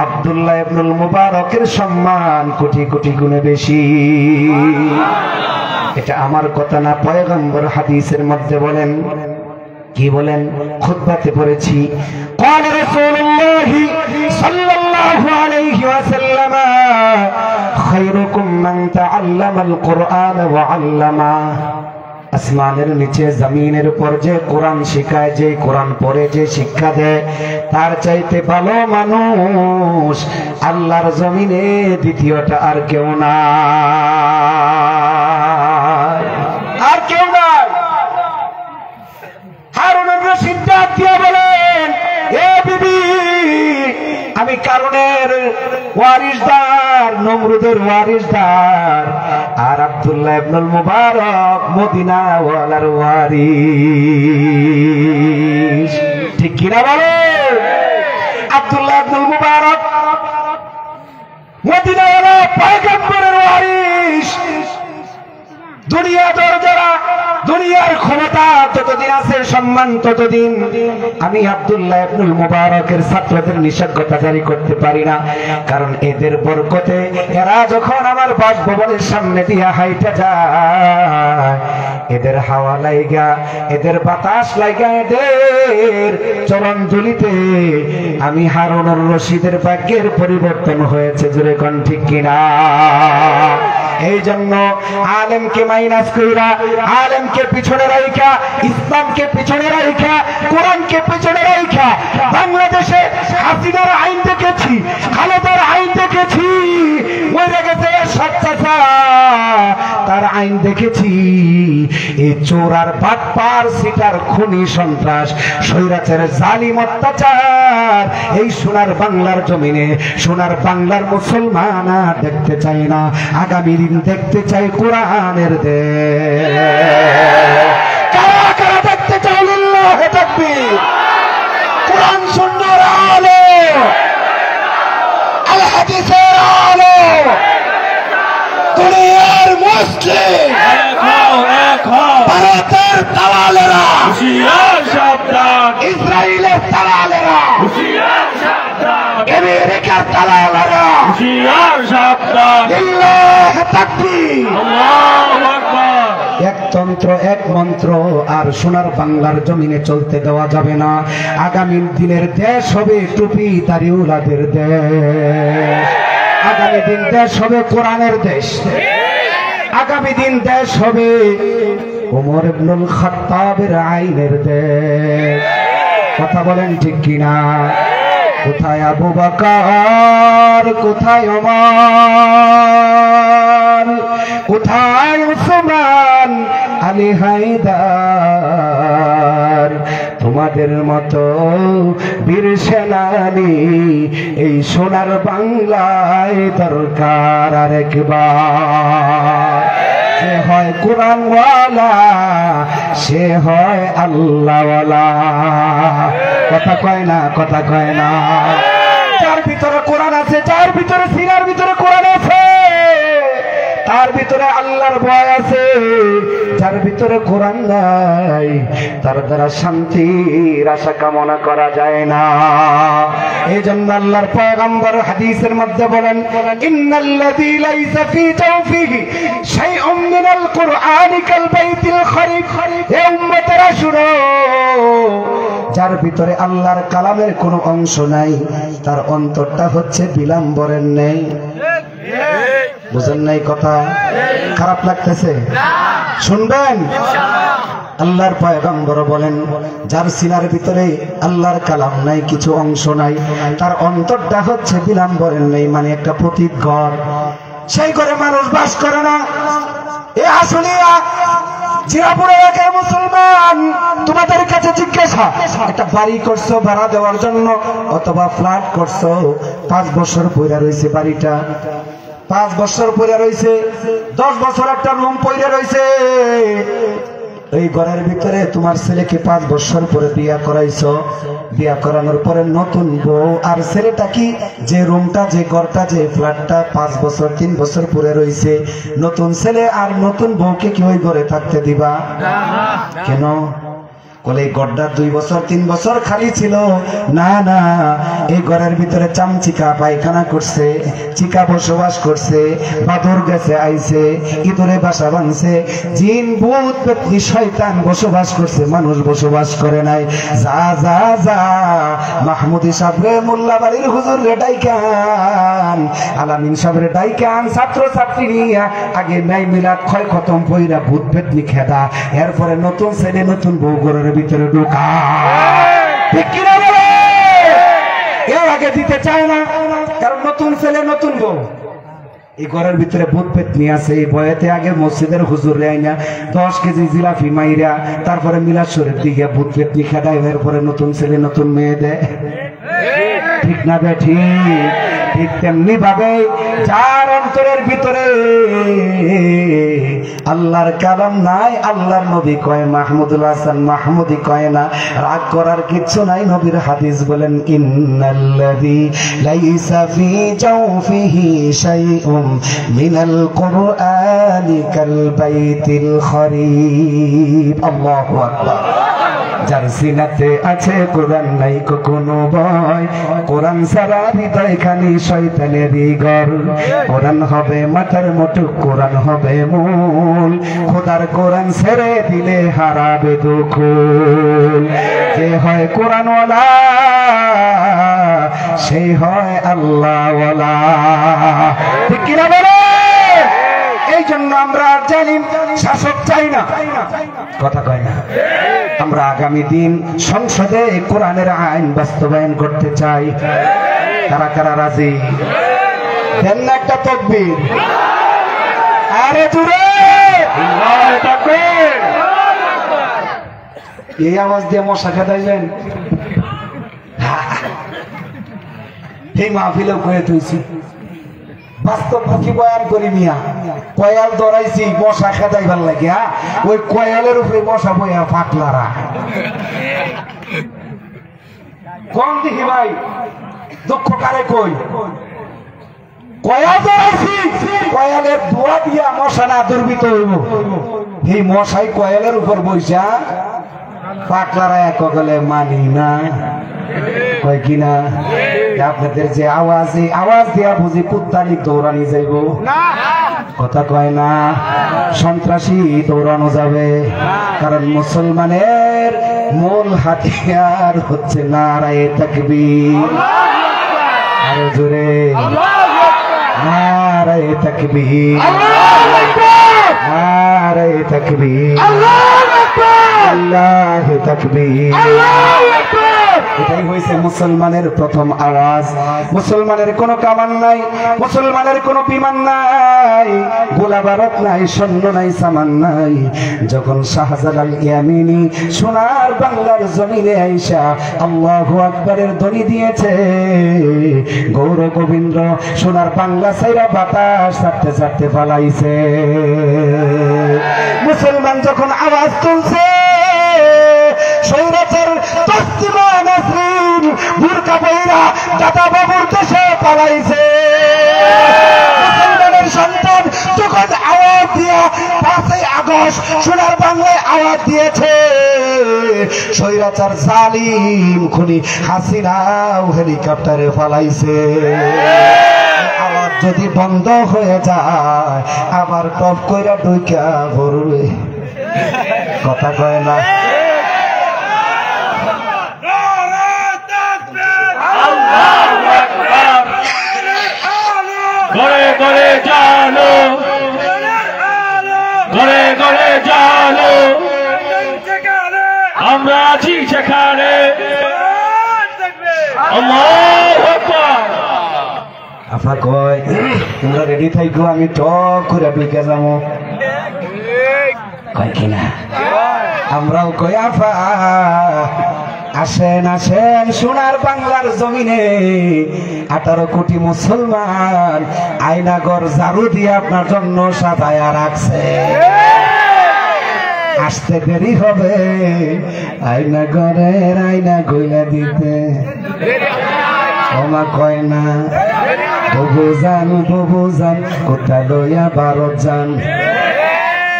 আব্দুল্লাহ ইবনুল মুবারকের সম্মান কোটি কোটি গুণে বেশি। এটা আমার কথা না, পয়গম্বর হাদিসের মধ্যে বলেন। কি বলেন? খুতবাতে পড়েছি, قال رسول الله صلى الله عليه وسلم خيركم من تعلم القرآن وعلمه। আসমানের নিচে জমিনের উপর যে কোরআন শিখায়, যে কোরআন পড়ে, যে শিক্ষা দেয়, তার চাইতে ভালো মানুষ আল্লাহর জমিনে দ্বিতীয়টা আর কেউ না, আর কেউ নাই। হারুনুর রশিদ ডাক দিয়ে বলেন, এ বিবি, আমি কারণের ওয়ারিসদার, নমরুদের ওয়ারিসদার, আর আব্দুল্লাহ ইবনুল মুবারক মদিনা ওয়ালার ওয়ারিস। ঠিক কিনা বলে? আব্দুল্লাহ ইবনুল মুবারক মদিনা ওয়ালা পয়গম্বরের ওয়ারিস। দুনিয়াদার যারা, দুনিয়ার ক্ষমতা যতদিন আছে, সম্মান ততদিন, আমি আব্দুল্লাহ ইবনুল মুবারকের ছাত্রদের নিষেধাজ্ঞা জারি করতে পারি না। কারণ এদের বরকতে এরা যখন আমার বাসভবনের সামনে দিয়া হাইটা যায়, এদের হাওয়া লাইগা, এদের বাতাস লাইগা, এদের চরণ ধুলিতে আমি হারুনুর রশিদের ভাগ্যের পরিবর্তন হয়েছে। জোরে কোন ঠিক কিনা? এই জন্য আলেমকে মাইনাস কইরা, আলেমকে পিছনে রাইখা, ইসলামকে পিছনে রাইখা, কোরআনকে পিছনে রাইখা বাংলাদেশে হাসিনার আইন দেখেছি, খালেদার আইন দেখেছি, ওই রেগেছে সচ্চাচা তার আইন দেখেছি। এই চোর আর বাটপার, সিটার, খুনি, সন্ত্রাস, স্বৈরাচার, জালিম, অত্যাচার এই সোনার বাংলার জমিনে, সোনার বাংলার মুসলমান দেখতে চাই না। আগামী দিন দেখতে চাই কোরআনের দেশ। কারা কারা দেখতে চাই? লিল্লাহি তাকবীর। কোরআন সুন্নাহর আলো, আল হাদিসের আলো, দুনিয়ার মুসলিম ভারতের দালালেরা ইসরায়েলের দালালেরা আমেরিকার দালালেরা লিল্লাহি তাকবীর। একতন্ত্র এক মন্ত্র আর সোনার বাংলার জমিনে চলতে দেওয়া যাবে না। আগামী দিনের দেশ হবে টুপি দাড়িওয়ালাদের দেশ। আগামী দিন দেশ হবে কোরআনের দেশ। আগামী দিন দেশ হবে ওমর ইবনুল খাত্তাবের আইনের দেশ। কথা বলেন ঠিক কিনা? কোথায় আবু বকর, কোথায় ওমর, কোথায় উসমান, আলী হায়দার? তোমাদের মতো বীর সেনানী এই সোনার বাংলায় দরকার আরেকবার। সে হয় কোরআনওয়ালা, সে হয় আল্লাহওয়ালা। কথা কয় না, কথা কয় না। যার ভিতরে কোরআন আছে, যার ভিতরে সিনার ভিতরে কোরআন আছে, তার ভিতরে আল্লাহর ভয় আছে। যার ভিতরে কোরআন নাই, তার দ্বারা শান্তির আশা কামনা করা যায় না। এই জন্য আল্লাহর পয়গম্বর হাদিসের মধ্যে বলেন, ইন্নাল্লাযী লাইসা ফী জাওফিহি শাইউম মিনাল কুরআনি কাল বাইতিল খরিফ। হে উম্মতেরা শুনো, যার ভিতরে আল্লাহর কালামের কোনো অংশ নাই, তার অন্তরটা হচ্ছে বিলাম্বরের নেই। বুঝেন নাই কথা? খারাপ লাগতেছে? শুনবেন? আল্লাহর পয়গম্বর বলেন, যার সিনার ভিতরে আল্লাহর কালাম নাই, কিছু অংশ নাই, তার অন্তরটা হচ্ছে বিলাম্বরের নেই, মানে একটা পতিত ঘর। সেই ঘরে মানুষ বাস করে না। এ আসলিয়া জিরাপুর এলাকার মুসলমান, তোমাদের কাছে জিজ্ঞাসা, একটা বাড়ি করছো ভাড়া দেওয়ার জন্য অথবা ফ্ল্যাট করছো, 5 বছর পইরা রয়েছে বাড়িটা, 5 বছর পরে রয়েছে, 10 বছর একটা রুম পরে রয়েছে। এই ঘরের ভিতরে তোমার ছেলেকে 5 বছর পরে বিয়া করাইছো। বিয়া করানোর পরে নতুন বউ আর ছেলেটা কি, যে রুমটা, যে ঘরটা, যে ফ্ল্যাটটা 5 বছর 3 বছর পরে রয়েছে, নতুন ছেলে আর নতুন বউকে কি ওই ঘরে থাকতে দিবা? কেন? বলে এই ঘরটা 2 বছর 3 বছর খালি ছিল। না না, এই ঘরের ভিতরে চামচিকা পায়খানা করছে, চিকা বসবাস করছে, বাদর গেছে আইছে, ইঁদুরে বাসা ভাঙছে, জিন ভূত পেতনি শয়তান বসবাস করছে, মানুষ বসবাস করে নাই। যা যা যা মাহমুদি সাহেবরে, মোল্লা বাড়ির হুজুর রে ডাইকান, আলামিন সাহেবরে ডাইকান, ছাত্র ছাত্রী নিয়া আগে নাই মিলাদ ক্ষয় খতম কইরা ভূত পেতনি খেদা, এরপরে নতুন ছেলে নতুন বউ ঘরের ভিতরে ঢোকা। ঠিক কিনা বলে? এর আগে দিতে চায় না, কারণ নতুন ছেলে নতুন বউ। এই ঘরের ভিতরে ভূত পেতনি আছে। এই বয়েতে আগে মসজিদের হুজুর রেয় না 10 কেজি জিলাপি মাইরা, তারপরে মিলাদ শরীফ দিকে ভূত পেতনি খেদায়, এরপরে নতুন ছেলে নতুন মেয়ে দেয়। ঠিক না বে? ঠিক। ঠিক তেমনি ভাবে যার অন্তরের ভিতরে আল্লাহর কালাম নাই, আল্লাহর নবী কয় মাহমুদুল হাসান মাহমুদি কয় না, রাগ করার কিচ্ছু নাই। নবীর হাদিস বলেন, ইন্নাল্লাযী লাইসা ফী জাওফিহি শাইউম মিনাল কুরআনি কাল বাইতিল খরিফ। আল্লাহু আকবার। যার সিনাতে আছে কোরআন নাই কোনো ভয়, কোরআন ছাড়া হৃদয় খালি শয়তানেরই ঘর। কোরআন হবে মাথার মুঠুক, কোরআন হবে মূল, খোদার কোরআন ছেড়ে দিলে হারাবে দুকুল। যে হয় কোরআনওয়ালা, সেই হয় আল্লাহওয়ালা। ঠিক কিনা বলে? এই জন্য আমরা জালিম শাসক চাই না। কথা কয় না? আমরা আগামী দিন সংসদে কোরআনের আইন বাস্তবায়ন করতে চাই। কারা কারা রাজি? দেন না একটা তাকবীর। আরে জোরে আল্লাহু তাকবীর। এই আওয়াজ দিয়ে মশা খেদাইলেন। এই মাহফিলেও কয়ে তুইছি, বাস্তব মুখী বয়ান করি মিয়া। কয়াল ধরাইছি মশা খেদাইবার লাগে। ওই কয়ালের উপরে মশা বয়া ফাটলারা কম দেখি ভাই। দুঃখ কারে কই? কয়াল ধরাইছি, কয়ালের দোয়া দিয়া মশা না দুর্বৃত হইব। এই মশাই কয়ালের উপর বইসা পাকলারা এক কগলে মানি না, কয় কিনা আপনাদের যে আওয়াজ, এই আওয়াজ দিয়া বুঝি কুত্তানি দৌড়ানি যাইব, কথা কয় না। সন্ত্রাসী দৌড়ানো যাবে, কারণ মুসলমানের মূল হাতিয়ার হচ্ছে নারায়ে তাকবীর। আরো জোরে নারায়ে তাকবীর, নারায়ে তাকবীর, আল্লাহু তাকবীর। এটাই হয়েছে মুসলমানের প্রথম আওয়াজ। মুসলমানের কোনো কামান নাই, মুসলমানের কোনো বিমান নাই, গোলা বারুদ নাই, সৈন্য নাই, সামান নাই। যখন শাহজালাল ইয়ামিনী সোনার বাংলার জমিনে আইসা আল্লাহু আকবারের ধ্বনি দিয়েছে, গৌর গোবিন্দ সোনার বাংলা ছাইরা বাতাস ছাড়তে ছাড়তে পালাইছে। মুসলমান যখন আওয়াজ তুলছে, সৈরাচার তসলিমা নাসরিন বুরকা পয়রা দাদা বাবুর দেশে পালাইছে। মুসলমানের সন্তান যখন আওয়াজ দিয়া 5ই আগস্ট সোনার বাংলায় আওয়াজ দিয়েছে, সৈরাচার জালিম খুনি হাসিনাও হেলিকপ্টারে পালাইছে। আওয়াজ যদি বন্ধ হয়ে যায় আবার টপ কইরা ঢুকা পড়বে, কথা কয় না। ঘরে ঘরে জানো, ঘরে ঘরে জানো, আমরা আছি সেখানে। আল্লাহু আকবার। আফা কয় তোমরা রেডি থাইকো, আমি টক করে ঢুকে যাবো, কয় কিনা। আমরাও কই আফা আসেন আসেন, সোনার বাংলার জমিনে 18 কোটি মুসলমান আয়নাগর ঝাড়ু দিয়ে আপনার জন্য সাজায়া রাখছে। আসতে দেরি হবে, আয়নাগরের আয়না গইলা দিতে। ওমা কয় না ববু যান কোথা লইয়া ভারত যান,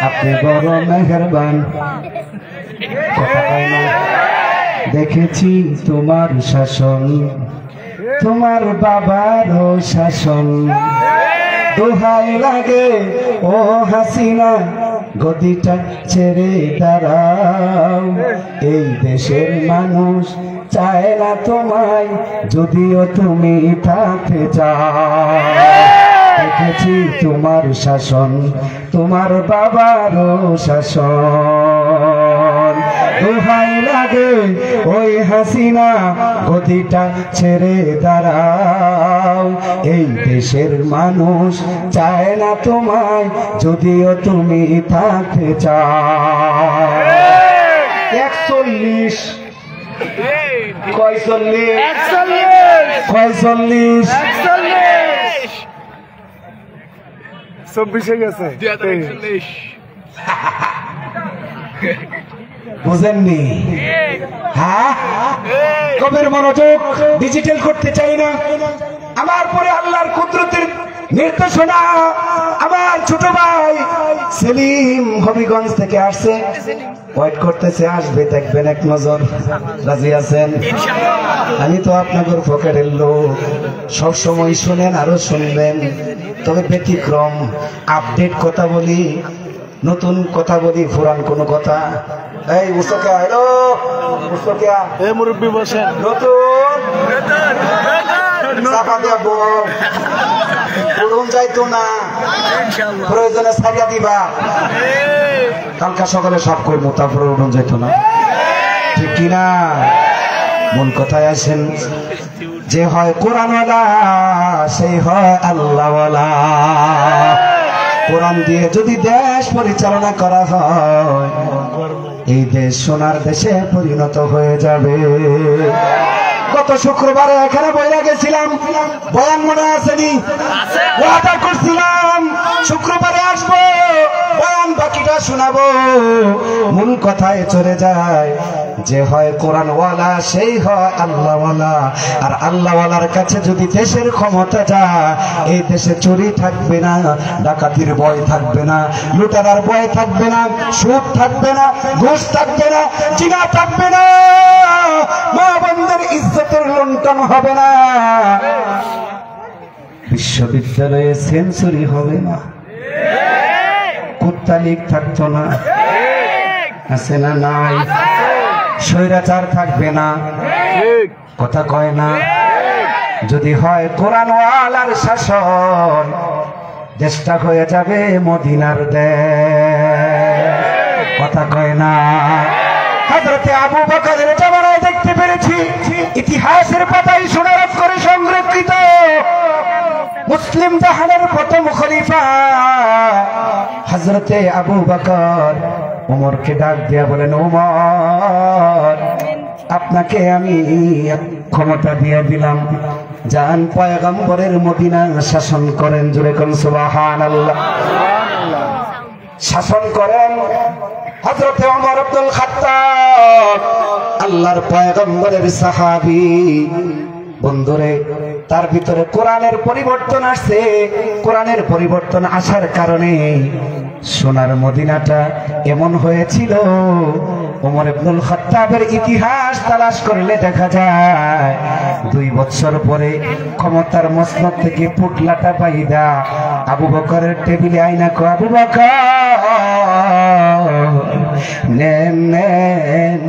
আপনি বড় মেহেরবান, কথা কয় না। দেখেছি তোমার শাসন, তোমার বাবারও শাসন, দোহাই লাগে ও হাসিনা গদিটা ছেড়ে দাঁড়াও। এই দেশের মানুষ চায় না তোমায়, যদিও তুমি থাকতে চাও। দেখেছি তোমার শাসন, তোমার বাবারও শাসন, দোহাই লাগে ওই হাসিনা গদিটা ছেড়ে দাঁড়াও। এই দেশের মানুষ চায় না তোমায়, যদিও তুমি থাকতে চাও। 41 কয় 40 24 গেছে। বুঝেননি? হ্যাঁ, কবির মনোযোগ ডিজিটাল করতে চাই না। আমার পরে আল্লাহর কুদরতের নির্দেশনা আমার ছোট ভাই সেলিম হবিগঞ্জ থেকে আসছে, ওয়েট করতেছে, আসবে, দেখবেন এক নজর। রাজি আছেন? আমি তো আপনাদের পকেটের লোক, সবসময় শুনেন, আরো শুনবেন, তবে ব্যতিক্রম আপডেট কথা বলি, নতুন কথা বলি, পুরান কোন কথা। এই মুস্তফা, হ্যালো মুস্তফা, এই মুরব্বি বসেন, নতুন চাপা দেব, উড়ুন যাইতো না, প্রয়োজনে ছাড়িয়া দিবা। কালকা সকালে সব করবো, তারপরে উড়ুন যাইতো না, ঠিক কিনা? মূল কথায় আসেন, যে হয় কোরআনওয়ালা সেই হয় আল্লাহওয়ালা। কোরআন দিয়ে যদি দেশ পরিচালনা করা হয়, এই দেশ সোনার দেশে পরিণত হয়ে যাবে। গত শুক্রবারে এখানে বইরা গেছিলাম, বয়ান মনে আসেনি? ওয়াদা করছিলাম শুক্রবারে আসবো, বয়ান বাকিটা শোনাবো। মূল কথায় চলে যায়, যে হয় কোরআনওয়ালা সেই হয় আল্লাহওয়ালা। আর আল্লাহওয়ালার কাছে যদি দেশের ক্ষমতা যায়, এই দেশে চুরি থাকবে না, ডাকাতির ভয় থাকবে না, লুটারার ভয় থাকবে না, সুদ থাকবে না, ঘুষ থাকবে না, জিনা থাকবে না, মা বোনদের ইজ্জতের লুণ্ঠন হবে না, বিশ্ববিদ্যালয়ে সেঞ্চুরি হবে না, কুত্তা লীগ থাকতো না, আছে না নাই, স্বৈরাচার থাকবে না, কথা কয় না। যদি হয় কোরআনওয়ালার শাসন, দেশটা হয়ে যাবে মদিনার দেশ, কথা কয় না। হযরতে আবু বকরের জামানায় দেখতে পেরেছি, ইতিহাসের পাতায় সোনার করে সংরক্ষিত মুসলিম জাহানের প্রথম খলিফা হযরতে আবু বকর ওমরকে ডাক দিয়া বলেন, ওমর, আপনাকে আমি ক্ষমতা দিয়ে দিলাম, যান পয়গম্বরের মদিনা শাসন করেন। জোরে কোন সুবহানাল্লাহ। শাসন করেন হযরতে ওমর আব্দুল খাত্তাব, আল্লাহর পয়গম্বরের সাহাবী। বন্ধুরে, তার ভিতরে কোরআনের পরিবর্তন আসছে। কোরআনের পরিবর্তন আসার কারণে সোনার মদিনাটা এমন হয়েছিল, ওমর ইবনুল খাত্তাবের ইতিহাস তালাশ করলে দেখা যায় 2 বছর পরে ক্ষমতার মসনদ থেকে পুটলাটা পাইদা আবু বকরের টেবিলে আইনা কো, আবু বকর নেন নেন,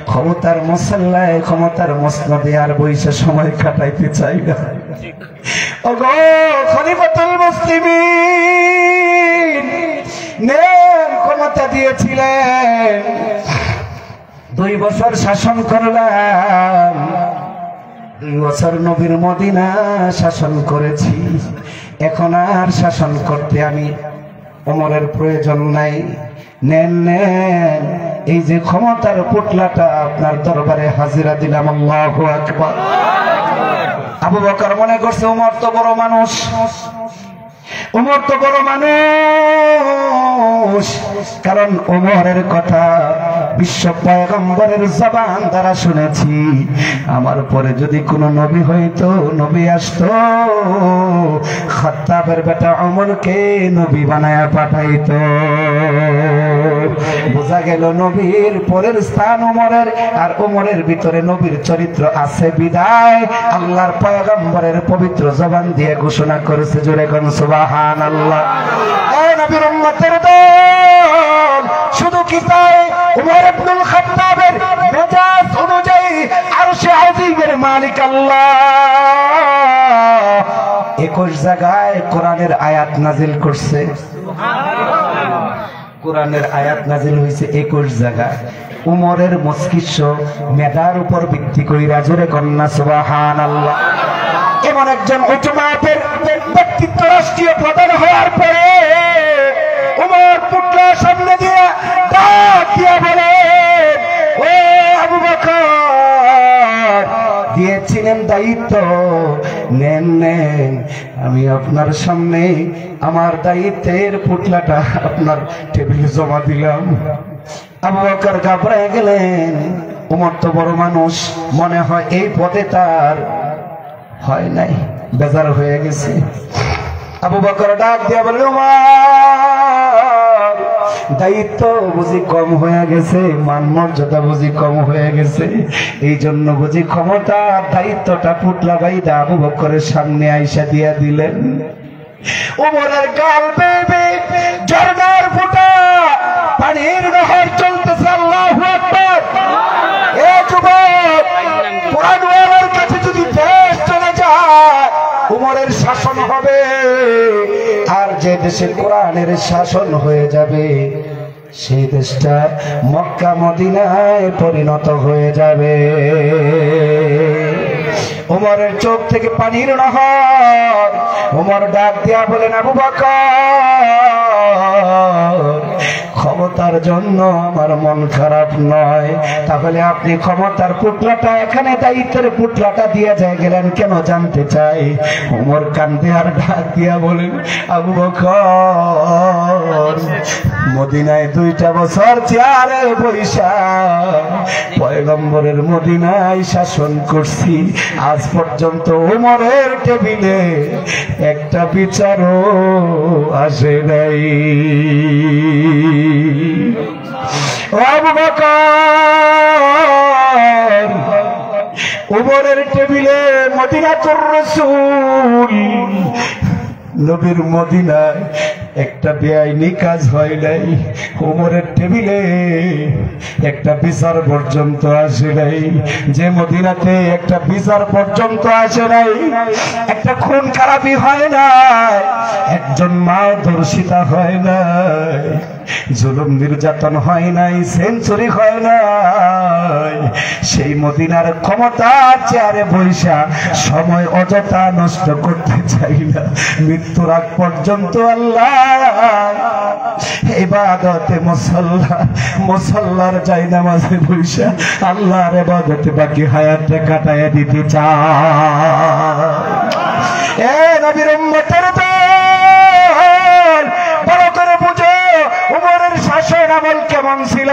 ক্ষমতার মসল্লায় ক্ষমতার মসনদে আর বইসা সময় কাটাইতে চাই না। ওগো খলিফাতুল মুসলিমিন, নেন, ক্ষমতা দিয়েছিলেন, 2 বছর শাসন করলাম, 2 বছর নবীর মদিনা শাসন করেছি, এখন আর শাসন করতে আমি ওমরের প্রয়োজন নাই। নেন নেন, এই যে ক্ষমতার পুটলাটা আপনার দরবারে হাজিরা দিলাম। আল্লাহু আকবার। আবু বকর মনে করছে ওমর তো বড় মানুষ, ওমর তো বড় মানুষ, কারণ ওমরের কথা বিশ্ব পয়গম্বরের জবান দ্বারা শুনেছি। আমার পরে যদি কোনো নবী হইতো, নবী আসতো, খাত্তাবের বেটা ওমরকে নবী বানায়া পাঠাইতো। বোঝা গেল নবীর পরের স্থান ওমরের, আর ওমরের ভিতরে নবীর চরিত্র আছে বিদায় আল্লাহর পয়গম্বরের পবিত্র জবান দিয়ে ঘোষণা করেছে। জোরে কোন সুবহানাল্লাহ। এই নবীর উম্মতের দল, শুধু কি তাই, ওমর ইবনুল খাত্তাবের মেজাজ অনুযায়ী আরশে আজিমের মালিক আল্লাহ 21 জায়গায় কোরআনের আয়াত নাজিল করছে। কোরআনের আয়াত নাজিল হয়েছে 21 জায়গায়। উমরের মস্তিষ্ক মেধার উপর ভিত্তি কইরা, জোরে কন্যা সুবহানাল্লাহ। এমন একজন উচ্চ মাপের ব্যক্তিত্ব রাষ্ট্রীয় প্রধান হওয়ার পরে উমর পুটলা সামনে দিয়ে ডাক দিয়া বলে, ও আবু বকর, দিয়েছিলেন দায়িত্ব, নেন নেন, আমি আপনার সামনে আমার দায়িত্বের পুটলাটা আপনার টেবিলে জমা দিলাম। আবু বকর ঘাবড়ে গেলেন। ওমর তো বড় মানুষ, মনে হয় এই পদে তার হয় নাই, বেজার হয়ে গেছে। আবু বকর ডাক দিয়া বলে, ওমর, দায়িত্ব বুঝি কম হয়ে গেছে, মান মর্যাদা বুঝি কম হয়ে গেছে, এই জন্য বুঝি ক্ষমতা দায়িত্বটা পুটলা বাইদা আবু বকরের সামনে আইসা দিয়া দিলেন। ওমরের গাল বেয়ে ঝর্ণার ফোঁটা, পানির নহর চলতেছে। আল্লাহু আকবার। এ যুবক, কোরআনওয়ালার কাছে যদি দেশ চলে যায়, উমরের শাসন হবে, আর যে দেশে কোরআনের শাসন হয়ে যাবে সেই দেশটা মক্কা মদিনায় পরিণত হয়ে যাবে। উমরের চোখ থেকে পানির নহর। উমর ডাক দিয়া বলেন, আবু বকর, ক্ষমতার জন্য আমার মন খারাপ নয়। তাহলে আপনি ক্ষমতার পুটলাটা, এখানে দায়িত্বের পুটলাটা দিয়ে যায় গেলেন কেন জানতে চাই। ওমর কান্দে আর ডাক দিয়া বলেন, আবু বকর, মদিনায় 2টা বছর চেয়ারে বৈশা পয়গম্বরের মদিনায় শাসন করছি, আজ পর্যন্ত ওমরের টেবিলে একটা বিচারও আসে নাই। ও আবু বকর, ওমরের টেবিলে মদিনাতুর রাসূল নবীর মদিনায় একটা বেআইনি কাজ হয় নাই, ওমরের টেবিলে একটা বিচার পর্যন্ত আসে নাই। যে মদিনাতে একটা বিচার পর্যন্ত আসে নাই, একটা খুন খারাপি হয় নাই, একজন মা ধর্ষিতা হয় নাই, জুলুম নির্যাতন হয় নাই, সেঞ্চুরি হয় নাই, সেই মদিনার ক্ষমতার চেয়ারে বৈশা সময় অযথা নষ্ট করতে চাই না। মৃত্যুর আগ পর্যন্ত আল্লাহ ইবাদতে মুসাল্লার জায়নামাজে বৈশা আল্লাহর ইবাদতে বাকি হায়াতটা কাটায়া দিতে চায়। এ নবীর উম্মতের দল, ভালো করে বুঝো ওমরের শাসন আমল কেমন ছিল।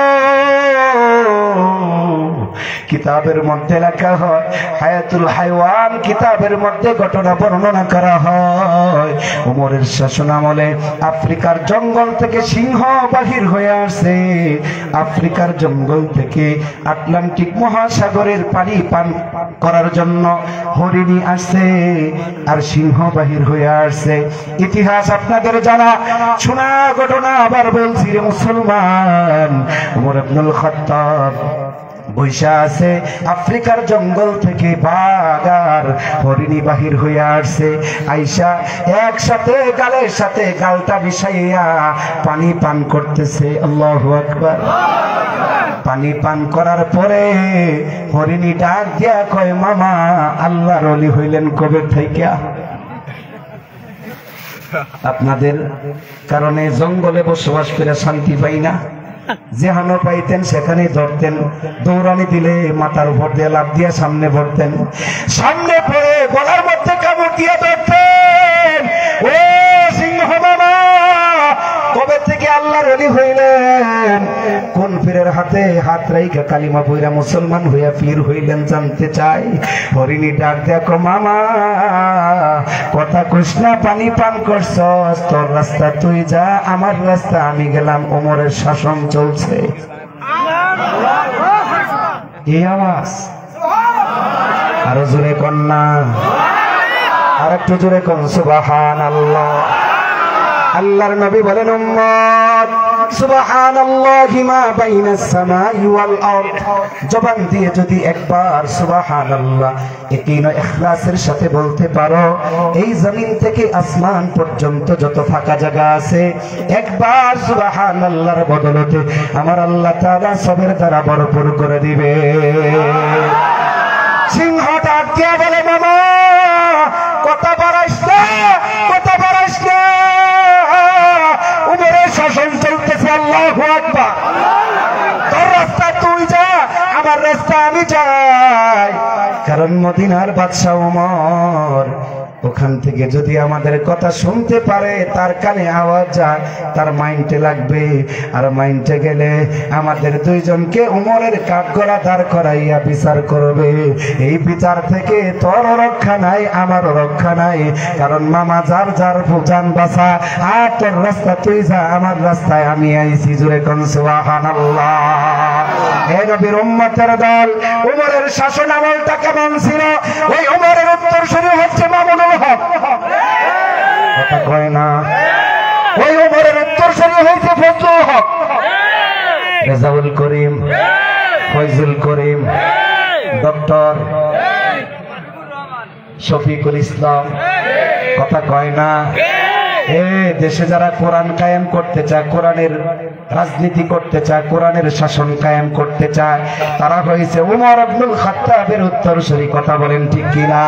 কিতাবের মধ্যে লেখা হয়, হায়াতুল হাইওয়ান কিতাবের মধ্যে ঘটনা বর্ণনা করা হয়, ওমরের শাসন আমলে আফ্রিকার জঙ্গল থেকে সিংহ বাহির হয়ে আসে, আফ্রিকার জঙ্গল থেকে আটলান্টিক মহাসাগরের পানি পান করার জন্য হরিণী আসে, আর সিংহ বাহির হয়ে আসে। ইতিহাস আপনাদের জানা শোনা ঘটনা আবার বলছি রে মুসলমান। ওমর ইবনুল খাত্তাব বৈশা আছে, আফ্রিকার জঙ্গল থেকে বাঘ আর হরিণী বাহির হয়ে আসছে, আইসা একসাথে গালের সাথে গালটা মিশাইয়া পানি পান করতেছে। আল্লাহু আকবার। পানি পান করার পরে হরিণী ডাক দিয়া কয়, মামা আল্লাহর ওলি হইলেন কবে থেকে? আপনাদের কারণে জঙ্গলে বসবাস করে শান্তি পাই না, যেখানে পাইতেন সেখানে ধরতেন, দৌড়ানি দিলে মাথার উপর দিয়ে লাফ দিয়ে সামনে পড়তেন, সামনে পড়ে গলার মধ্যে কামড় দিয়ে ধরতেন। ও সিংহ মামা কবে থেকে আল্লাহর ওলি হইলেন? কোন পীরের হাতে হাত রাইখা কালিমা পইরা মুসলমান হইয়া পীর হইলেন জানতে চাই। হরিণী ডাক দেখো, মামা কথা কইস না, পানি পান করছস, তোর রাস্তা তুই যা, আমার রাস্তা আমি গেলাম, ওমরের শাসন চলছে। এই আওয়াজ আরো জোরে কন্যা, আর একটু জোরে কোন সুবহানাল্লাহ। আল্লাহর নবী বলেন, উম্মত সুবহানাল্লাহি মা বাইনাস সামাই ওয়াল আরদ, জবান দিয়ে যদি একবার সুবহানাল্লাহ ইয়াকিন ও ইখলাসের সাথে বলতে পারো, এই জমিন থেকে আসমান পর্যন্ত যত ফাঁকা জায়গা আছে, একবার সুবহানাল্লাহর বদলতে আমার আল্লাহ তাআলা সবের দ্বারা ভরপুর করে দিবে। সিংহ ডাক দিয়ে বলে, মামা কথা বাড়াইস না, কথা বাড়াইস না, উমরের শাসন চলতেছে। আল্লাহু আকবার। তোর রাস্তা তুই যা, আমার রাস্তা আমি যাই, কারণ মদিনার বাদশা ওমর ওখান থেকে যদি আমাদের কথা শুনতে পারে, তার কানে আওয়াজ যায়, তার মাইন্ডে লাগবে, আর মাইন্ডে গেলে আমাদের দুইজনকে উমরের কাঠগড়া দাঁড় করাইয়া বিচার করবে। এই বিচার থেকে তোর রক্ষা নাই, আমারও রক্ষা নাই, কারণ মামা যার যার জান বাঁচা, আর তোর রাস্তা তুই যা, আমার রাস্তায় আমি আইছি। জোরে কোন সুবহানাল্লাহ। হে নবীর উম্মতের দল, উমরের শাসন আমলটা কেমন ছিল? ওই উমরের উত্তরসূরি হচ্ছে মামুনুল হক। কথা কয় না। ওই উমরের উত্তরসূরি হইছে ফজলুল হক, রেজাউল করিম, ফয়জুল করিম, ডক্টর শফিকুল ইসলাম। কথা কয় না। দেশে যারা কোরআন কায়েম করতে চায়, কোরআনের রাজনীতি করতে চায়, কোরআনের শাসন কায়েম করতে চায়, তারা হয়েছে উমর ইবনুল খাত্তাবের উত্তরসূরি। কথা বলেন ঠিক কিনা?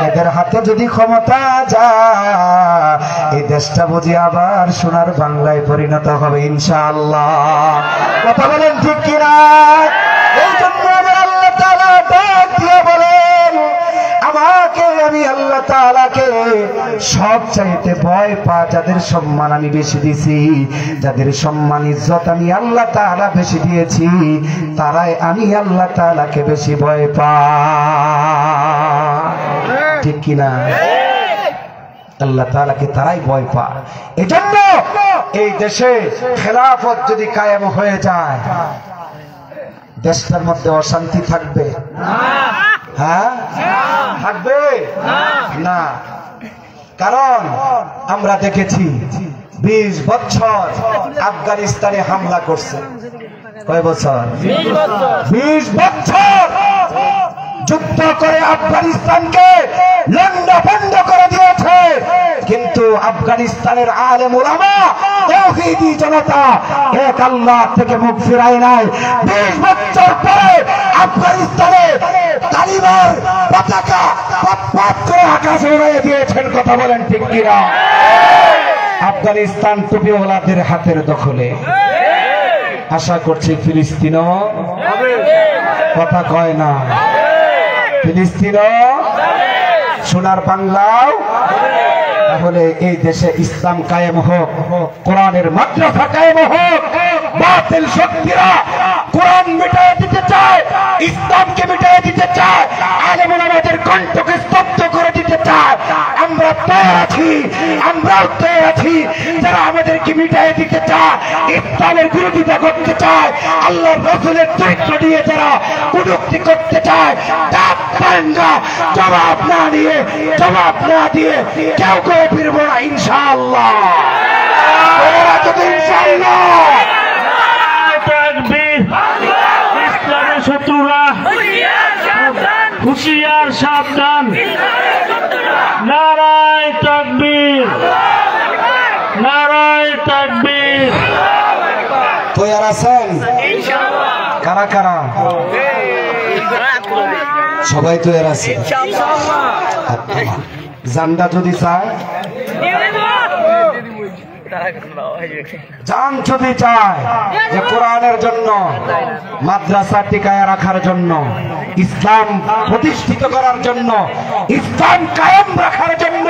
এদের হাতে যদি ক্ষমতা যায় এই দেশটা বুঝি আবার সোনার বাংলায় পরিণত হবে ইনশাআল্লাহ। কথা বলেন ঠিক কিনা? এই জন্য আল্লাহ তাআলা ডাক দিয়ে বলেন, আমাকে আমি আল্লাহ তাআলাকে সব চাইতে ভয় পা যাদের সম্মান আমি বেশি দিয়েছি, যাদের সম্মান ইজ্জত আমি আল্লাহ তাআলা বেশি দিয়েছি, তারাই আমি আল্লাহ তাআলাকে বেশি ভয় পাই। ঠিক কিনা? আল্লাহ তাআলাকে তারাই ভয় পায়। এজন্য এই দেশে খেলাফত যদি কায়েম হয়ে যায় দেশটার মধ্যে অশান্তি থাকবে? হ্যাঁ, থাকবে না। কারণ আমরা দেখেছি 20 বছর আফগানিস্তানে হামলা করছে। কয় বছর? 20 বছর যুদ্ধ করে আফগানিস্তানকে লন্ডভন্ড করে দিয়েছে, কিন্তু আফগানিস্তানের আলেম উলামা তাওহীদি জনতা এক আল্লাহ থেকে মুখ ফিরায় নাই। 20 বছর পরে আফগানিস্তানে তালিবান পতাকা পথ করে আকাশে উড়িয়ে দিয়েছেন। কথা বলেন ঠিক কিনা? আফগানিস্তান টুপিওয়ালাদের হাতের দখলে। আশা করছি ফিলিস্তিনও, কথা কয় না, ফিলিস্তিনও সোনার বাংলাও। তাহলে এই দেশে ইসলাম কায়েম হোক, কোরআনের মাদ্রাসা কায়েম হোক। বাতিল শক্তিরা কোরআন মিটায়ে দিতে চায়, ইসলামকে মিটায়ে দিতে চায়, আলেম ওলামাদের কণ্ঠকে স্তব্ধ করে দিতে চায়। আমরা তৈরি আছি, আমরাও তৈরি আছি। যারা আমাদেরকে মিটায়ে দিতে চায়, ইসলামের বিরোধিতা করতে চায়, আল্লাহর রাসূলের চরিত্র নিয়ে যারা কটূক্তি করতে চায়, জবাব না দিয়ে কেউ কেউ ফিরবো না ইনশাআল্লাহ। ইসলামের শত্রুরা হুঁশিয়ার সাবধান। নারায়ে তাকবীর, নারায়ে তাকবীর। তৈরি আছেন? কারা কারা? সবাই তৈরি আছে? জানটা যদি চায়, জান যদি চায় যে কোরআনের জন্য, মাদ্রাসা টিকায় রাখার জন্য, ইসলাম প্রতিষ্ঠিত করার জন্য, ইসলাম কায়েম রাখার জন্য,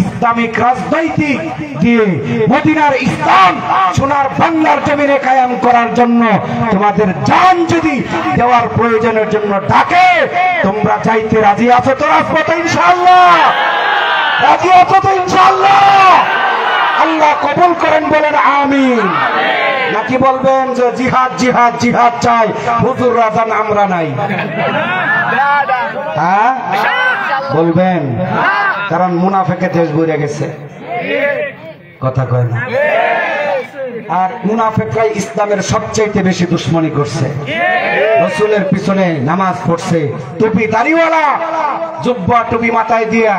ইসলামিক রাজনৈতিক দিয়ে মদিনার ইসলাম সোনার বাংলার জমিনে কায়েম করার জন্য তোমাদের জান যদি দেওয়ার প্রয়োজনের জন্য ডাকে, তোমরা চাইতে রাজি আছো তো রাজপথে ইনশাআল্লাহ? রাজি আছো তো ইনশাআল্লাহ? আল্লাহ কবুল করেন, বলেন আমিন। নাকি বলবেন যে জিহাদ জিহাদ জিহাদ চাই, হুজুর রাজান আমরা নাই? হ্যাঁ বলবেন, কারণ মুনাফিকে দেশ ভরে গেছে। কথা কয় না? আর মুনাফিকরাই ইসলামের সবচেয়ে বেশি দুশ্মনী করছে। রাসূলের পিছনে নামাজ পড়ছে, টুপি দাড়িওয়ালা জুব্বা টুপি মাথায় দিয়া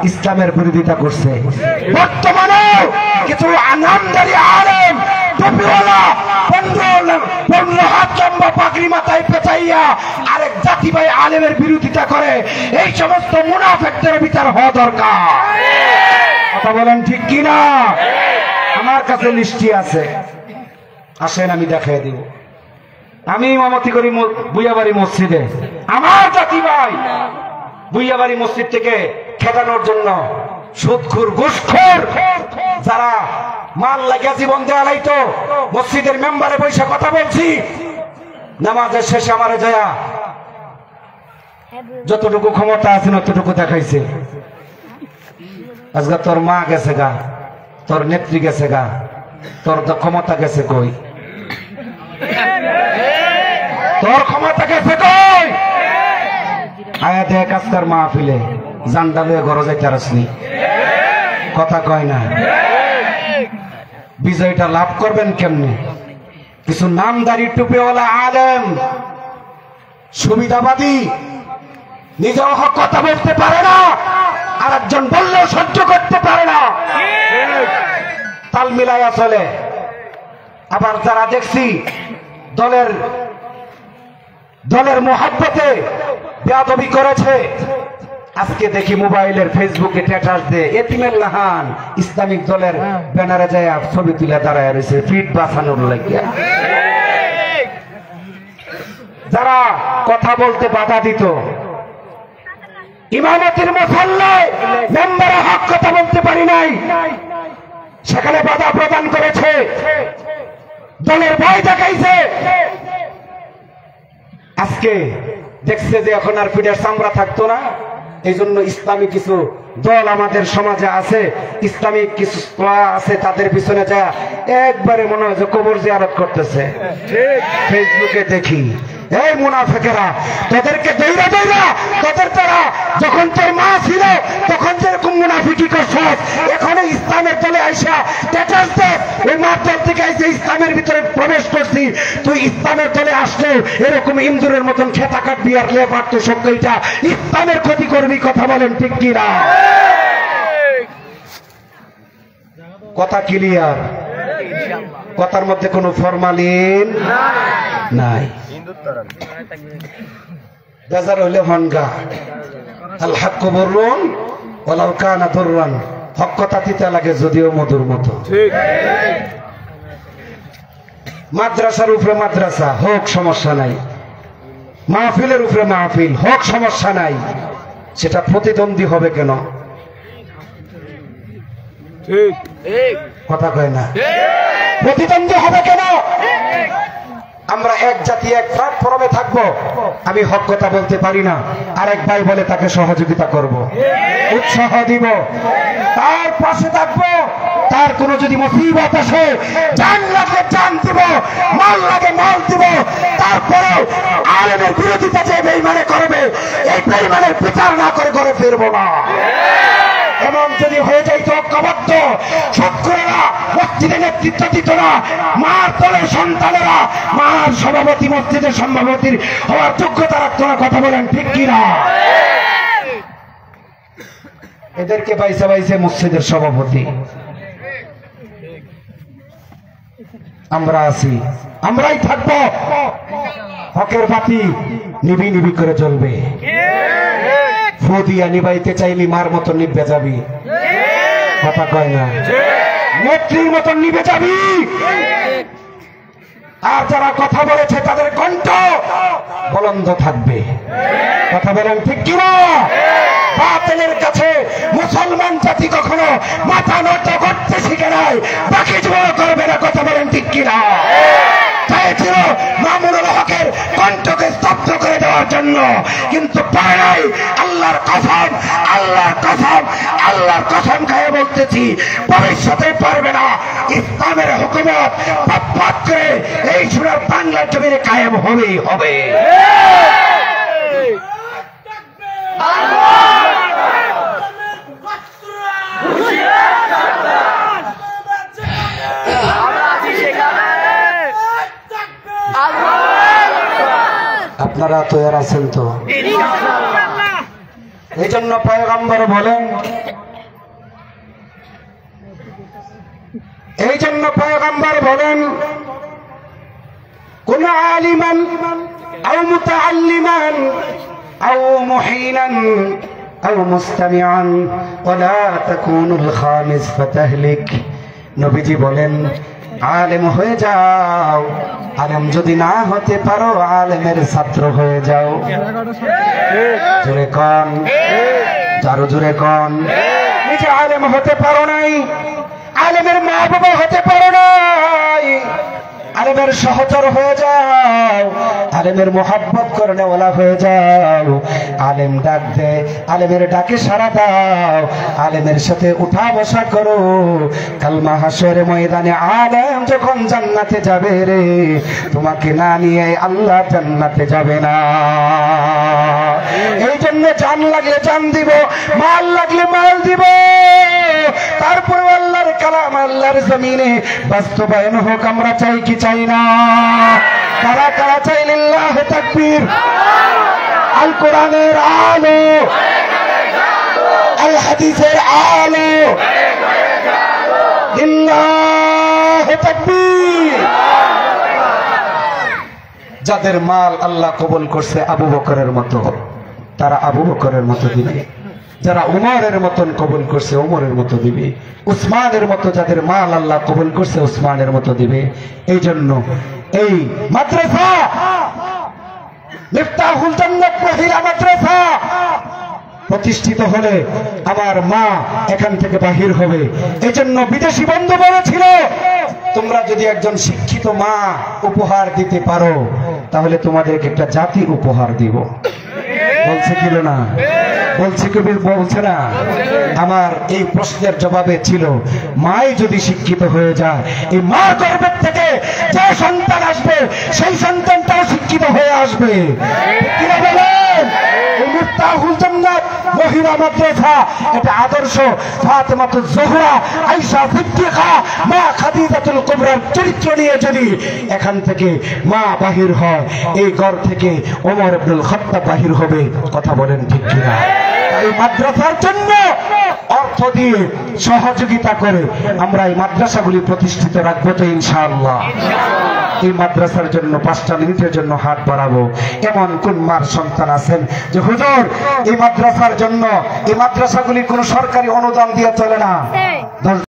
ইসলামের বিরোধিতা করছে। বর্তমানে কিছু নামধারী আলেম টুপিওয়ালা 15 হাত লম্বা পাগড়ি মাথায় পেঁচাইয়া আরেক জাতি ভাই আলেমের বিরোধিতা করে। এই সমস্ত মুনাফিকদের বিচার হওয়া দরকার। কথা বলেন ঠিক কিনা? আমার কাছে লিস্টি আছে, আসেন আমি দেখাই দিব। আমি ইমামতি করি বুইয়াবাড়ি মসজিদে। আমার জাতি ভাই বুইয়াবাড়ি মসজিদ থেকে খেটানোর জন্য সুদখোর ঘুষখোর যারা মাল লাগিয়া জীবন দেয়া লাইতো, মসজিদের মেম্বারে বসে কথা বলছি, নামাজের শেষে আমারে যায়া যতটুকু ক্ষমতা আছে ততটুকু দেখাইছে। আজকে তোর মা গেছে গা, তোর নেত্রী গেছে গা, তোর ক্ষমতা গেছে কই? তোর ক্ষমতা গেছে কই? আয়া দেখ আজকার মাহফিলে জান্ডা লয়ে ঘরে যাইতে আসনি। কথা কয় না? বিজয়টা লাভ করবেন কেমনে? কিছু নামদারি টুপিওয়ালা আলেম সুবিধাবাদী নিজেও হক কথা বলতে পারে না, আর একজন বললেও সহ্য করতে পারে না, তাল মিলাইয়া চলে। আবার যারা দেখছি দলের মোহাব্বতে বেয়াদবি করেছে, আজকে দেখি মোবাইলের ফেসবুকে স্ট্যাটাস দে এতিমের লাহান ইসলামিক দলের ব্যানারে যায় ছবি তুলে দাঁড়ায় রয়েছে ফিট বাঁচানোর লাগিয়া। যারা কথা বলতে বাধা দিত, ইমামতির মুসল্লায় মেম্বারে হক কথা বলতে পারি নাই, সেখানে বাধা প্রদান করেছে, দলের ভয় দেখাইছে। আজকে দেখছে যে এখন আর পিঠের চামড়া থাকতো না, এই জন্য ইসলামী কিছু দল আমাদের সমাজে আছে, ইসলামিক কিছু আছে, তাদের পিছনে যা একবারে মনে হয় যে কবর জিয়ারত করতেছে। ফেসবুকে দেখি এই মুনাফিকেরা তোদেরকে দৌড়া দৌড়া তোদের তারা যখন তোর মা ছিল তখন যেরকম মুনাফিকি করছস, এখন ইসলামের দলে আইসা স্ট্যাটাস দে ওই মার দল থেকে আইসে ইসলামের ভিতরে প্রবেশ করছি, তুই ইসলামের দলে আসলে এরকম ইন্দুরের মতন খেতা কাটবি আর লেবার তো সবটা ইসলামের ক্ষতি করবি। কথা বলেন ঠিক কিনা? কথা ক্লিয়ার? কথার মধ্যে কোনো ফরমালিন নাই। বেজার হইলে হনগা আল হক বরুন ওয়ালাউ কানা দুররান, হক কথা দিতে লাগে যদিও মধুর মতো। ঠিক। মাদ্রাসার উপরে মাদ্রাসা হোক সমস্যা নাই, মাহফিলের উপরে মাহফিল হোক সমস্যা নাই, সেটা প্রতিদ্বন্দ্বী হবে কেন? ঠিক। কথা কয় না, প্রতিদ্বন্দ্বী হবে কেন? আমরা এক জাতি এক প্ল্যাটফর্মে থাকবো, আমি হক কথা বলতে পারি না, আরেক ভাই বলে তাকে সহযোগিতা করব, উৎসাহ দিব, তার পাশে থাকবো, তার কোনো যদি মুসিবত আসে জান লাগে জান দিব, মাল লাগে মাল দিব, তারপরেও আলেমের বিরোধিতা যে বেঈমানে করবে এই বেঈমানের বিচার না করে ঘরে ফিরবো না। এমন যদি হয়ে যাইতো ঐক্যবদ্ধ সক্রিয়রা মসজিদে নেতৃত্ব দিত না, মার দলের সন্তানেরা মার সভাপতি মসজিদের সভাপতির হওয়ার যোগ্যতা রাখতো না। কথা বলেন ঠিক কিনা? এদেরকে বাইসে বাইসে মসজিদের সভাপতি আমরা আছি, আমরাই থাকবো, হকের বাতি নিবি নিবি করে জ্বলবে। ফু দিয়া নিবাইতে চাইলি মার মতো নিবে যাবি। কথা কয় না, নেত্রীর মতন নিবে যাবি। আর যারা কথা বলেছে তাদের কণ্ঠ বলন্দ থাকবে। কথা বলেন ঠিক কিনা? বাতিলের কাছে মুসলমান জাতি কখনো মাথা নত করতে শিখে নাই, বাকি জীবন করবে না। কথা বলেন ঠিক কিনা? চাইছিল মামুনুল হকের কণ্ঠকে স্তব্ধ করে দেওয়ার জন্য, কিন্তু পারে নাই। আল্লাহর কসম, আল্লাহর কসম, আল্লাহর কসম খায় বলতেছি, ভবিষ্যতে পারবে না। ইসলামের হুকুমত পাপ করে এই সোনার বাংলার জমিনে কায়েম হবেই হবে। আপনারা তৈরি আছেন তো? এই জন্য পয়গম্বর বলেন, এই জন্য পয়গম্বর বলেন, কুন আলিমান আও মুতাআল্লিমান আও মুহিনান আও মুস্তামিআন ওয়ালা তাকুনুল খামিস ফাতাহলিক। নবীজি বলেন, আলেম হয়ে যাও, আলেম যদি না হতে পারো আলেমের ছাত্র হয়ে যাও। জোরে কন, যারো জোরে কন। নিজে আলেম হতে পারো নাই, আলেমের মা বাবা হতে পারো নাই, আলেমের সহচর হয়ে যাও, আলেমের মোহাব্বত করনে ওয়ালা হয়ে যাও। আলেম ডাক দে, আলেমের ডাকে সাড়া দাও, আলেমের সাথে উঠা বসা করো। কাল মাহশরে ময়দানে আলেম যখন জান্নাতে যাবে রে, তোমাকে না নিয়ে আল্লাহ জান্নাতে যাবে না। এই জন্য জান লাগলে জান দিব, মাল লাগলে মাল দিব, তারপরে আল্লাহর কালাম আল্লাহর জমিনে বাস্তবায়ন হোক। আমরা চাই কি চাই না? কারা কারা চাই? লিল্লাহি তাকবীর। আল কোরআনের আলো, আল হাদিসের আলো, লিল্লাহি তাকবীর। যাদের মাল আল্লাহ কবুল করছে আবু বকরের মতো, তারা আবু বকরের মতো দিবে। যারা উমরের মতন কবুল করছে উমরের মতো দিবে, উসমানের মতো যাদের মাল আল্লাহ কবুল করছে উসমানের মতো দিবে। এই জন্য এই মাদ্রাসা মিফতাহুল জান্নাত মহিলা মাদ্রাসা প্রতিষ্ঠিত হলে আমার মা এখান থেকে বাহির হবে। এই জন্য বিদেশি বন্ধু বলেছিল, তোমরা যদি একজন শিক্ষিত মা উপহার দিতে পারো তাহলে তোমাদেরকে একটা জাতি উপহার দিব। বলছে কি না? বলছে কবির বলছে না? আমার এই প্রশ্নের জবাবে ছিল, মাই যদি শিক্ষিত হয়ে যায়, এই মা গর্ভের থেকে যে সন্তান আসবে সেই সন্তানটাও শিক্ষিত হয়ে আসবে। কি বলেন? এই মিফতাহুল জান্নাত মহিলা মাদ্রাসা এটা আদর্শ ফাতেমাতুজ জোহরা, আয়েশা সিদ্দিকা, মা খাদিজাতুল কুবরার চরিত্র নিয়ে যদি এখান থেকে মা বাহির হয়, এই ঘর থেকে ওমর ইবনুল খাত্তাব বাহির হবে। কথা বলেন ঠিক কিনা? এই মাদ্রাসার জন্য অর্থ দিয়ে সহযোগিতা করে আমরা এই মাদ্রাসাগুলি প্রতিষ্ঠিত রাখবো তো ইনশাআল্লাহ। এই মাদ্রাসার জন্য 5টা মিনিটের জন্য হাত বাড়াবো এমন কোন মার সন্তান আছেন যে হুজুর এই মাদ্রাসার জন্য, এই মাদ্রাসাগুলি কোনো সরকারি অনুদান দিয়ে চলে না,